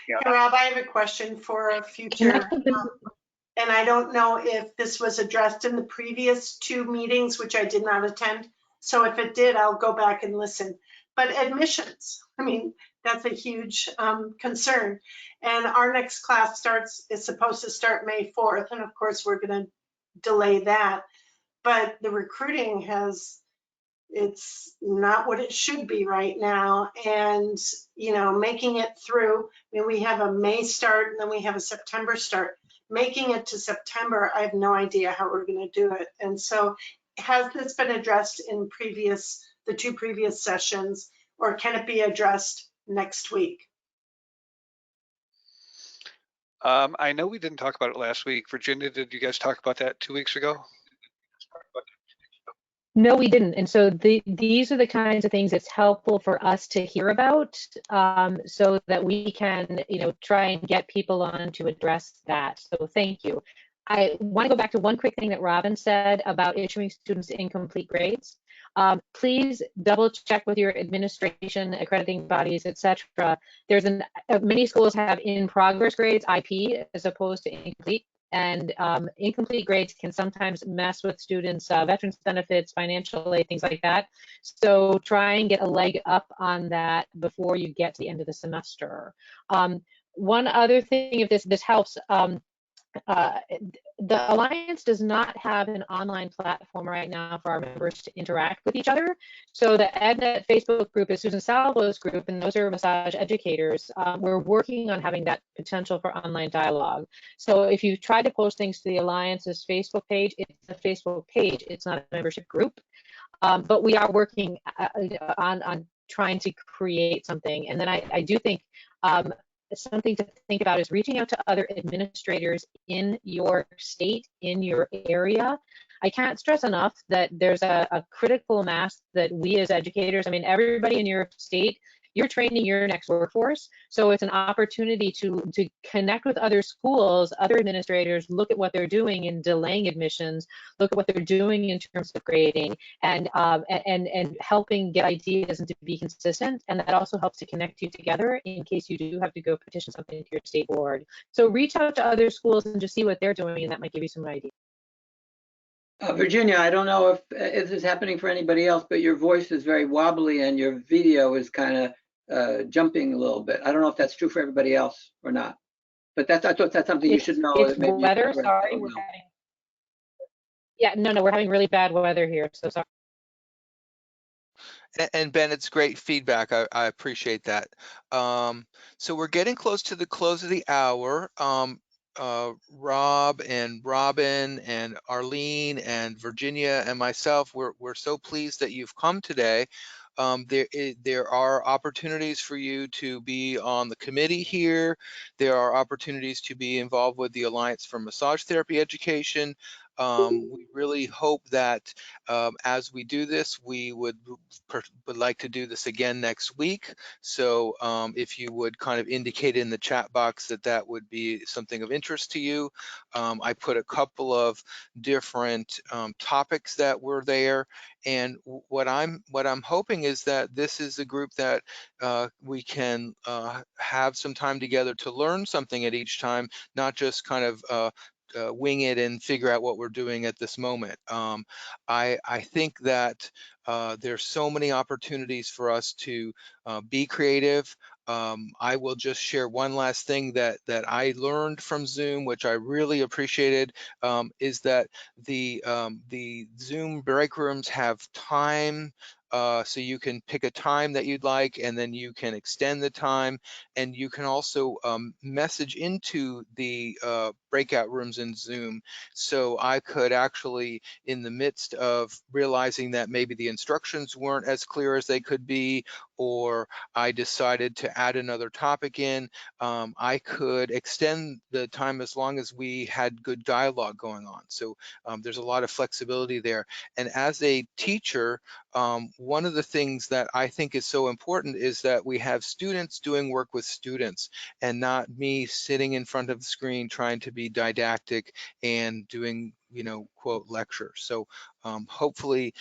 Hey, Rob, I have a question for a future, and I don't know if this was addressed in the previous 2 meetings, which I did not attend. So if it did, I'll go back and listen. But admissions, I mean, that's a huge concern. And our next class is supposed to start May 4th. And of course, we're going to delay that. But the recruiting it's not what it should be right now. And, making it through, we have a May start and then we have a September start. Making it to September, I have no idea how we're going to do it. And so has this been addressed in the 2 previous sessions, or can it be addressed next week? I know we didn't talk about it last week. Virginia, did you guys talk about that 2 weeks ago? No, we didn't. And so these are the kinds of things it's helpful for us to hear about, so that we can, try and get people on to address that. So thank you. I want to go back to one quick thing that Robin said about issuing students incomplete grades. Please double check with your administration, accrediting bodies, etc. Many schools have in progress grades, IP, as opposed to incomplete. And incomplete grades can sometimes mess with students' veterans benefits, financial aid, things like that. So try and get a leg up on that before you get to the end of the semester. One other thing, if this helps, the Alliance does not have an online platform right now for our members to interact with each other. So the EdNet Facebook group is Susan Salvo's group, and those are massage educators. We're working on having that potential for online dialogue. So if you try to post things to the Alliance's Facebook page, it's a Facebook page, it's not a membership group. But we are working on trying to create something. And then I do think something to think about is reaching out to other administrators in your state, in your area. I can't stress enough that there's a critical mass that we as educators, I mean, everybody in your state, you're training your next workforce. So it's an opportunity to connect with other schools, other administrators, look at what they're doing in delaying admissions, look at what they're doing in terms of grading, and helping get ideas and to be consistent. And that also helps to connect you together in case you do have to go petition something to your state board. So reach out to other schools and just see what they're doing, and that might give you some ideas. Virginia, I don't know if this is happening for anybody else, but your voice is very wobbly and your video is kind of jumping a little bit. I don't know if that's true for everybody else or not, but I thought that's something you should know. It's Maybe weather, sorry, we're having, yeah, no, we're having really bad weather here, so sorry. And Ben, it's great feedback. I appreciate that. So we're getting close to the close of the hour. Rob and Robin and Arlene and Virginia and myself, we're so pleased that you've come today. There are opportunities for you to be on the committee here. There are opportunities to be involved with the Alliance for Massage Therapy Education. We really hope that as we do this, we would like to do this again next week. So if you would kind of indicate in the chat box that that would be something of interest to you. I put a couple of different topics that were there. And what I'm hoping is that this is a group that we can have some time together to learn something at each time, not just kind of wing it and figure out what we're doing at this moment. I think that there's so many opportunities for us to be creative. I will just share one last thing that I learned from Zoom, which I really appreciated, is that the Zoom break rooms have time. So you can pick a time that you'd like, and then you can extend the time, and you can also message into the breakout rooms in Zoom. So I could actually, in the midst of realizing that maybe the instructions weren't as clear as they could be, or I decided to add another topic in, I could extend the time as long as we had good dialogue going on. So there's a lot of flexibility there. And as a teacher, one of the things that I think is so important is that we have students doing work with students, and not me sitting in front of the screen trying to be didactic and doing, you know, quote, lecture. So hopefully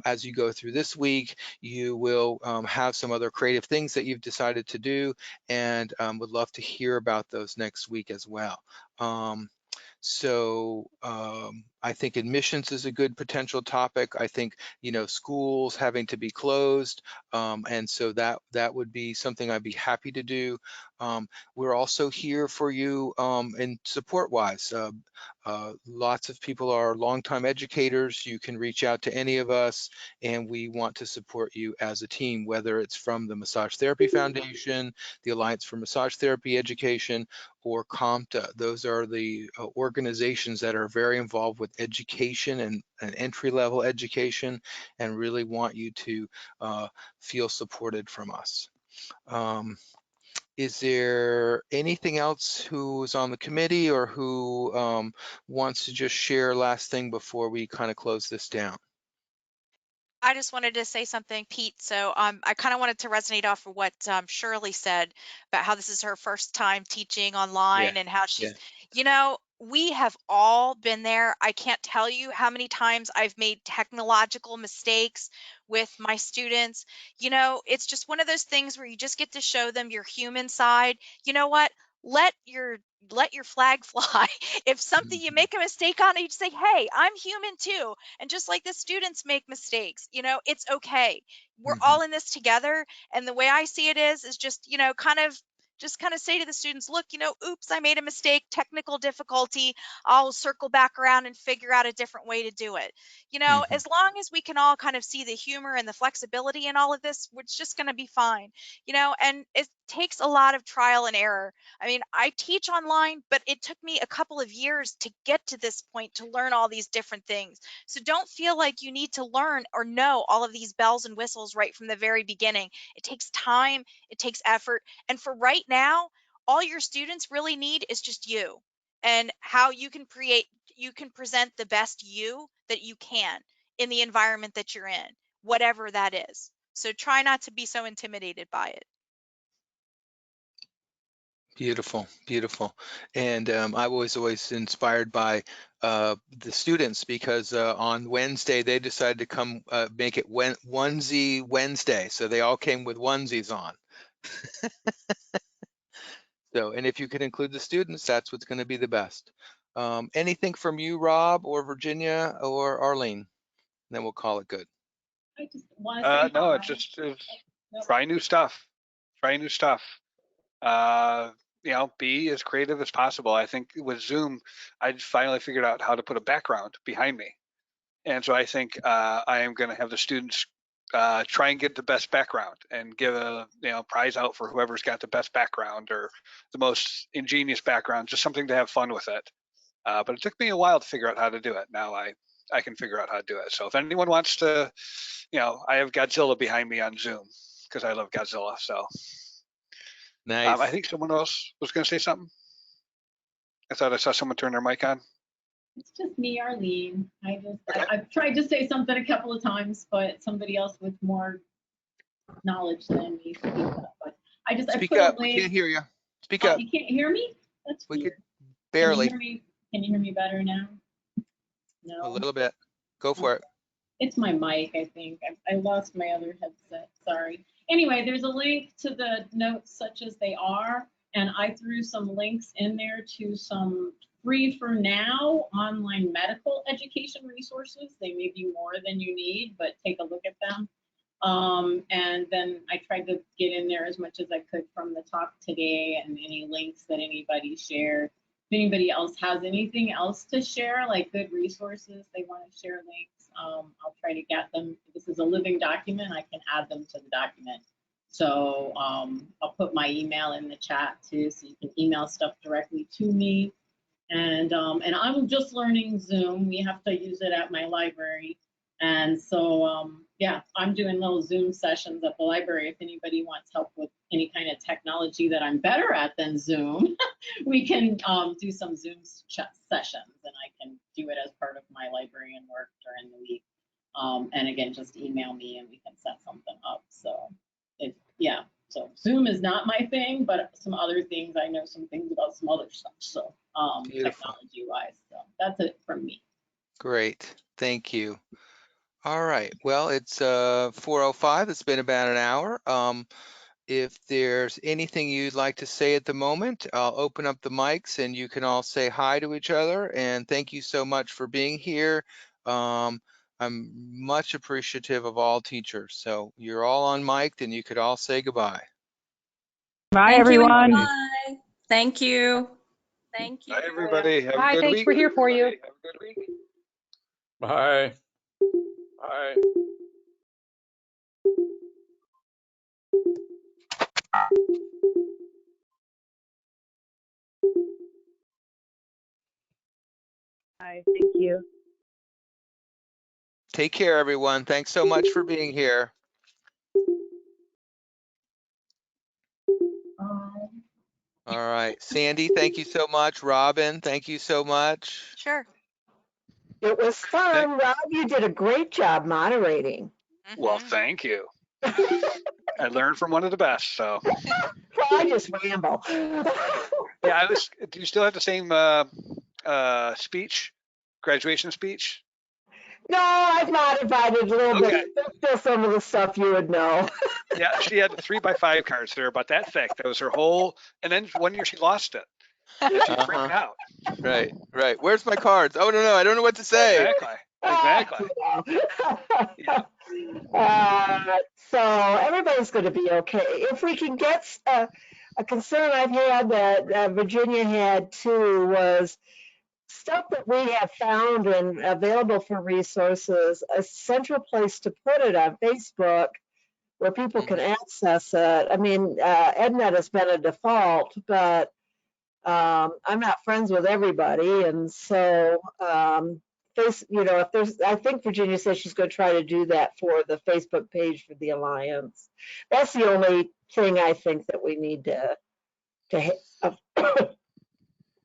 as you go through this week, you will have some other creative things that you've decided to do, and would love to hear about those next week as well. So I think admissions is a good potential topic. I think, you know, schools having to be closed, and so that would be something I'd be happy to do. We're also here for you in support-wise. Lots of people are longtime educators. You can reach out to any of us, and we want to support you as a team, whether it's from the Massage Therapy Foundation, the Alliance for Massage Therapy Education, or COMTA. Those are the organizations that are very involved with education and entry-level education, and really want you to feel supported from us. Is there anything else who's on the committee or who wants to just share last thing before we kind of close this down? I just wanted to say something, Pete. So I kind of wanted to resonate off of what Shirley said about how this is her first time teaching online, and how she's, you know, we have all been there. I can't tell you how many times I've made technological mistakes with my students. You know, it's just one of those things where you just get to show them your human side. You know what? Let your flag fly. If something you make a mistake on it, you just say, hey, I'm human too. And just like the students make mistakes, you know, it's okay. We're all in this together. And the way I see it is just, you know, kind of just kind of say to the students, look, oops, I made a mistake, technical difficulty. I'll circle back around and figure out a different way to do it. As long as we can all kind of see the humor and the flexibility in all of this, it's just going to be fine. And it takes a lot of trial and error. I mean, I teach online, but it took me a couple of years to get to this point to learn all these different things. So don't feel like you need to learn or know all of these bells and whistles right from the very beginning. It takes time, it takes effort. And for right now, all your students really need is just you and how you can present the best you that you can in the environment that you're in, whatever that is. So try not to be so intimidated by it. Beautiful, beautiful. And I was always inspired by the students because on Wednesday they decided to come make it onesie Wednesday. So they all came with onesies on. So, and if you can include the students, that's what's going to be the best. Anything from you, Rob, or Virginia, or Arlene? Then we'll call it good. I just want to say No, it's try new stuff. Try new stuff. Be as creative as possible. I think with Zoom, I finally figured out how to put a background behind me. And so I think I am going to have the students try and get the best background and give a prize out for whoever's got the best background or the most ingenious background, just something to have fun with it. But it took me a while to figure out how to do it. Now I can figure out how to do it. So if anyone wants to, I have Godzilla behind me on Zoom because I love Godzilla. So nice. I think someone else was going to say something. I thought I saw someone turn their mic on. It's just me, Arlene. I've tried to say something a couple of times, but somebody else with more knowledge than me speak up. But Speak up. We can't hear you. Speak up. You can't hear me? That's we weird. could barely. Can you hear me better now? No. A little bit. Go for it. It's my mic, I think. I lost my other headset. Sorry. Anyway, there's a link to the notes such as they are, and I threw some links in there to some free for now online medical education resources. They may be more than you need, but take a look at them. And then I tried to get in there as much as I could from the talk today and any links that anybody shared. If anybody else has anything else to share, like good resources, they want to share links, I'll try to get them. If this is a living document, I can add them to the document. So I'll put my email in the chat too, so you can email stuff directly to me. And I'm just learning Zoom. We have to use it at my library. And so, yeah, I'm doing little Zoom sessions at the library. If anybody wants help with any kind of technology that I'm better at than Zoom, we can do some Zoom sessions, and I can do it as part of my librarian work during the week. And again, just email me and we can set something up. So, yeah, so Zoom is not my thing, but some other things, I know some things about some other stuff. So, technology-wise, so that's it from me. Great, thank you. All right, well, it's 4:05. It's been about an hour. If there's anything you'd like to say at the moment, I'll open up the mics and you can all say hi to each other. And thank you so much for being here. I'm much appreciative of all teachers. So you're all on mic, and you could all say goodbye. Bye, everyone. Bye. Thank you. Thank you. Bye, everybody. Have Bye, a good thanks. week. We're here for you. Have a good week. Bye. Bye. Bye. Thank you. Take care, everyone. Thanks so much for being here. All right, Sandy, thank you so much. Robin, thank you so much. Sure. It was fun, Rob. You did a great job moderating. Well, thank you. I learned from one of the best, so. Well, I just ramble. Yeah, do you still have the same speech, graduation speech? No, I've modified it a little bit. There's still some of the stuff you would know. Yeah, she had 3x5 cards that are about that thick. That was her whole, and then one year she lost it. And she freaked out. Right, right. Where's my cards? Oh, no, I don't know what to say. Exactly. So everybody's going to be okay. If we can get a concern I've had that Virginia had too was stuff that we have found and available for resources, a central place to put it on Facebook where people can access it. I mean, EdNet has been a default, but I'm not friends with everybody. And so, if there's, I think Virginia says she's going to try to do that for the Facebook page for the Alliance. That's the only thing I think that we need to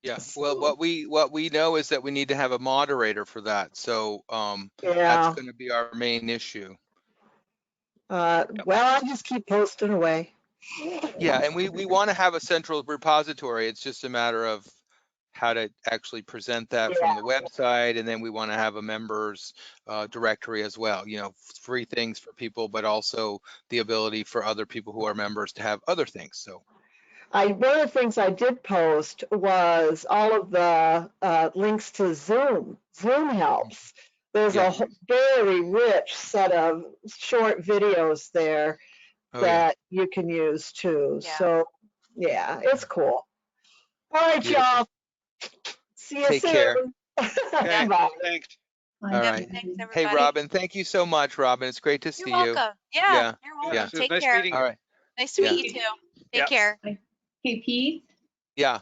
Yeah, well, what we know is that we need to have a moderator for that. So that's yeah. going to be our main issue. Well, I'll just keep posting away. Yeah, and we want to have a central repository. It's just a matter of how to actually present that from the website, and then we want to have a members directory as well. You know, free things for people, but also the ability for other people who are members to have other things. So. One of the things I did post was all of the links to Zoom. Zoom helps. There's a very rich set of short videos there that you can use too. Yeah. So yeah, it's cool. All right, y'all. See you Take soon. care. Okay, Bye. thanks. All right. Thanks, everybody. Hey, Robin, thank you so much, Robin. It's great to see You're you. welcome. Yeah, you're welcome. Yeah, so Take nice care. meeting you. All right. Nice to meet you too. Take care. Hey, Pete. Yeah.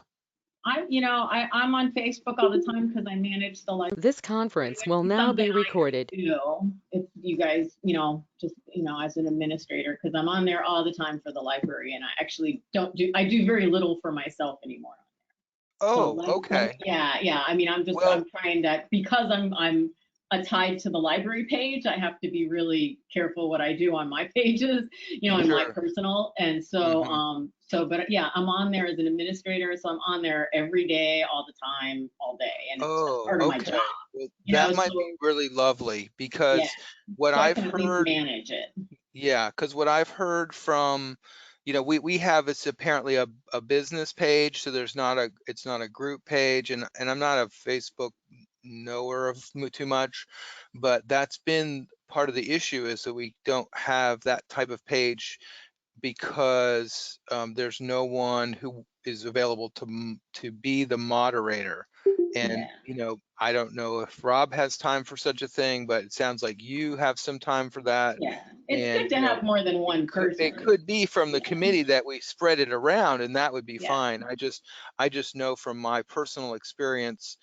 I'm on Facebook all the time because I manage the library. This conference will now be recorded. If you guys, just, as an administrator, because I'm on there all the time for the library, and I actually I do very little for myself anymore. Oh, So, okay. Yeah. I mean, I'm trying to, because I'm tied to the library page, I have to be really careful what I do on my pages, in my personal. And so, but yeah, I'm on there as an administrator, so I'm on there every day, all the time, all day, and it's part of my job. Well, that might be really lovely, because what I've heard, manage it. Yeah, because what I've heard from, we have, it's apparently a business page, so it's not a group page, and I'm not a Facebook knower of too much, but that's been part of the issue, is that we don't have that type of page because there's no one who is available to be the moderator. And I don't know if Rob has time for such a thing, but it sounds like you have some time for that. Yeah, it's good to have more than one person. It could be from the committee that we spread it around, and that would be fine. I just know from my personal experience,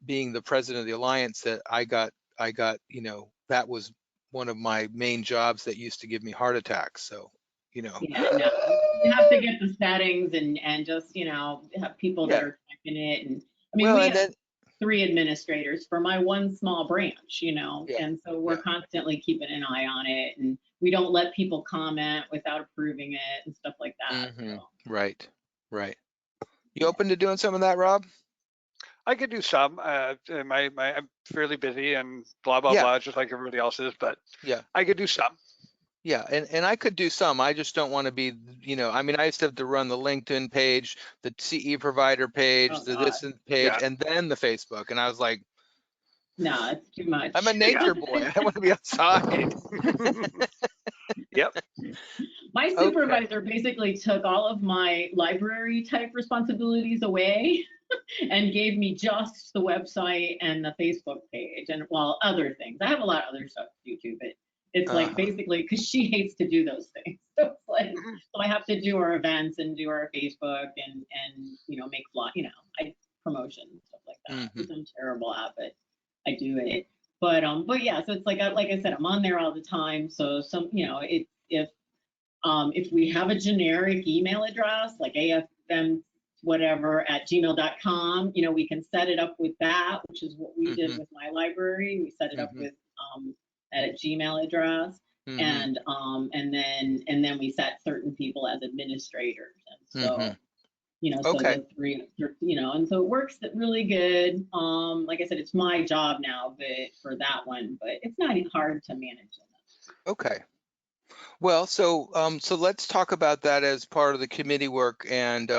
being the president of the Alliance, that I got that was one of my main jobs that used to give me heart attacks. So you have to get the settings and just have people that are checking it. And I mean, we have 3 administrators for my one small branch, and so we're constantly keeping an eye on it, and we don't let people comment without approving it and stuff like that. So. Right. You open to doing some of that, Rob? I could do some. I'm fairly busy and blah blah blah, just like everybody else is. But I could do some. Yeah, and I could do some. I just don't want to be, I mean, I used to have to run the LinkedIn page, the CE provider page, this page, and then the Facebook. And I was like, no, it's too much. I'm a nature boy. I want to be outside. Yep. My supervisor basically took all of my library type responsibilities away and gave me just the website and the Facebook page and other things. I have a lot of other stuff to do too, but it's like basically because she hates to do those things. So it's like, so I have to do our events and do our Facebook and make promotion and stuff like that. Which I'm terrible at, but I do it. But yeah, so it's like I said, I'm on there all the time. So if we have a generic email address like afm whatever at gmail.com, we can set it up with that, which is what we did with my library. We set it up with at a Gmail address, and then we set certain people as administrators, and so so the 3, and so it works really good. Like I said, it's my job now, but for that one, but it's not hard to manage them. Okay. Well, so let's talk about that as part of the committee work, and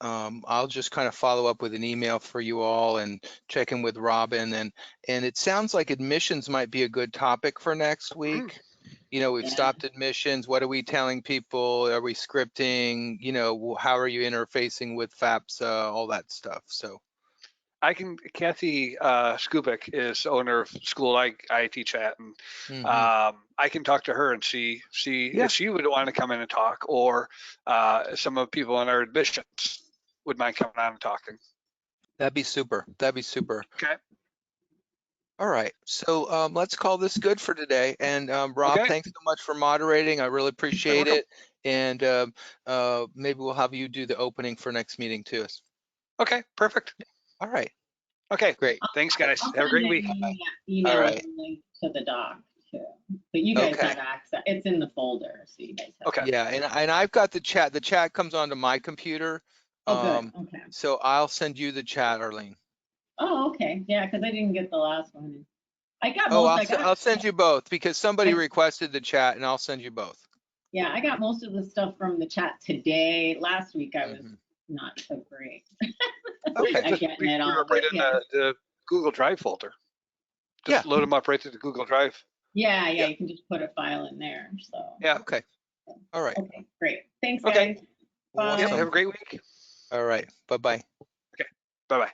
I'll just kind of follow up with an email for you all and check in with Robin, and it sounds like admissions might be a good topic for next week. we've Yeah. stopped admissions. What are we telling people? Are we scripting? How are you interfacing with FAPSA? All that stuff. So Kathy Skubik is owner of school I teach at, and I can talk to her and see Yeah. if she would want to come in and talk, or some of the people in our admissions would mind coming on and talking. that'd be super. That'd be super. Okay. All right. So let's call this good for today. And Rob, Okay. thanks so much for moderating. I really appreciate it. And maybe we'll have you do the opening for next meeting too. Okay. Perfect. All right. Okay. Great. Thanks, guys. I'll Have a great send week. an email All right. link to the doc too. But you guys Okay. have access. It's in the folder, so you guys have. Okay. Yeah, and I've got the chat. The chat comes onto my computer. Oh, good. Okay. So I'll send you the chat, Arlene. Oh, okay. Yeah, because I didn't get the last one. I got Oh, most. I'll send you both because somebody requested the chat, and I'll send you both. Yeah, I got most of the stuff from the chat today. Last week I was not so great. Okay. at getting it all. Right in the Google Drive folder. Just load them up right to the Google Drive. Yeah, you can just put a file in there. So. Yeah. Okay. All right. Okay, great. Thanks, Okay. guys. Bye. Yep, have a great week. All right. Bye-bye. Okay. Bye-bye.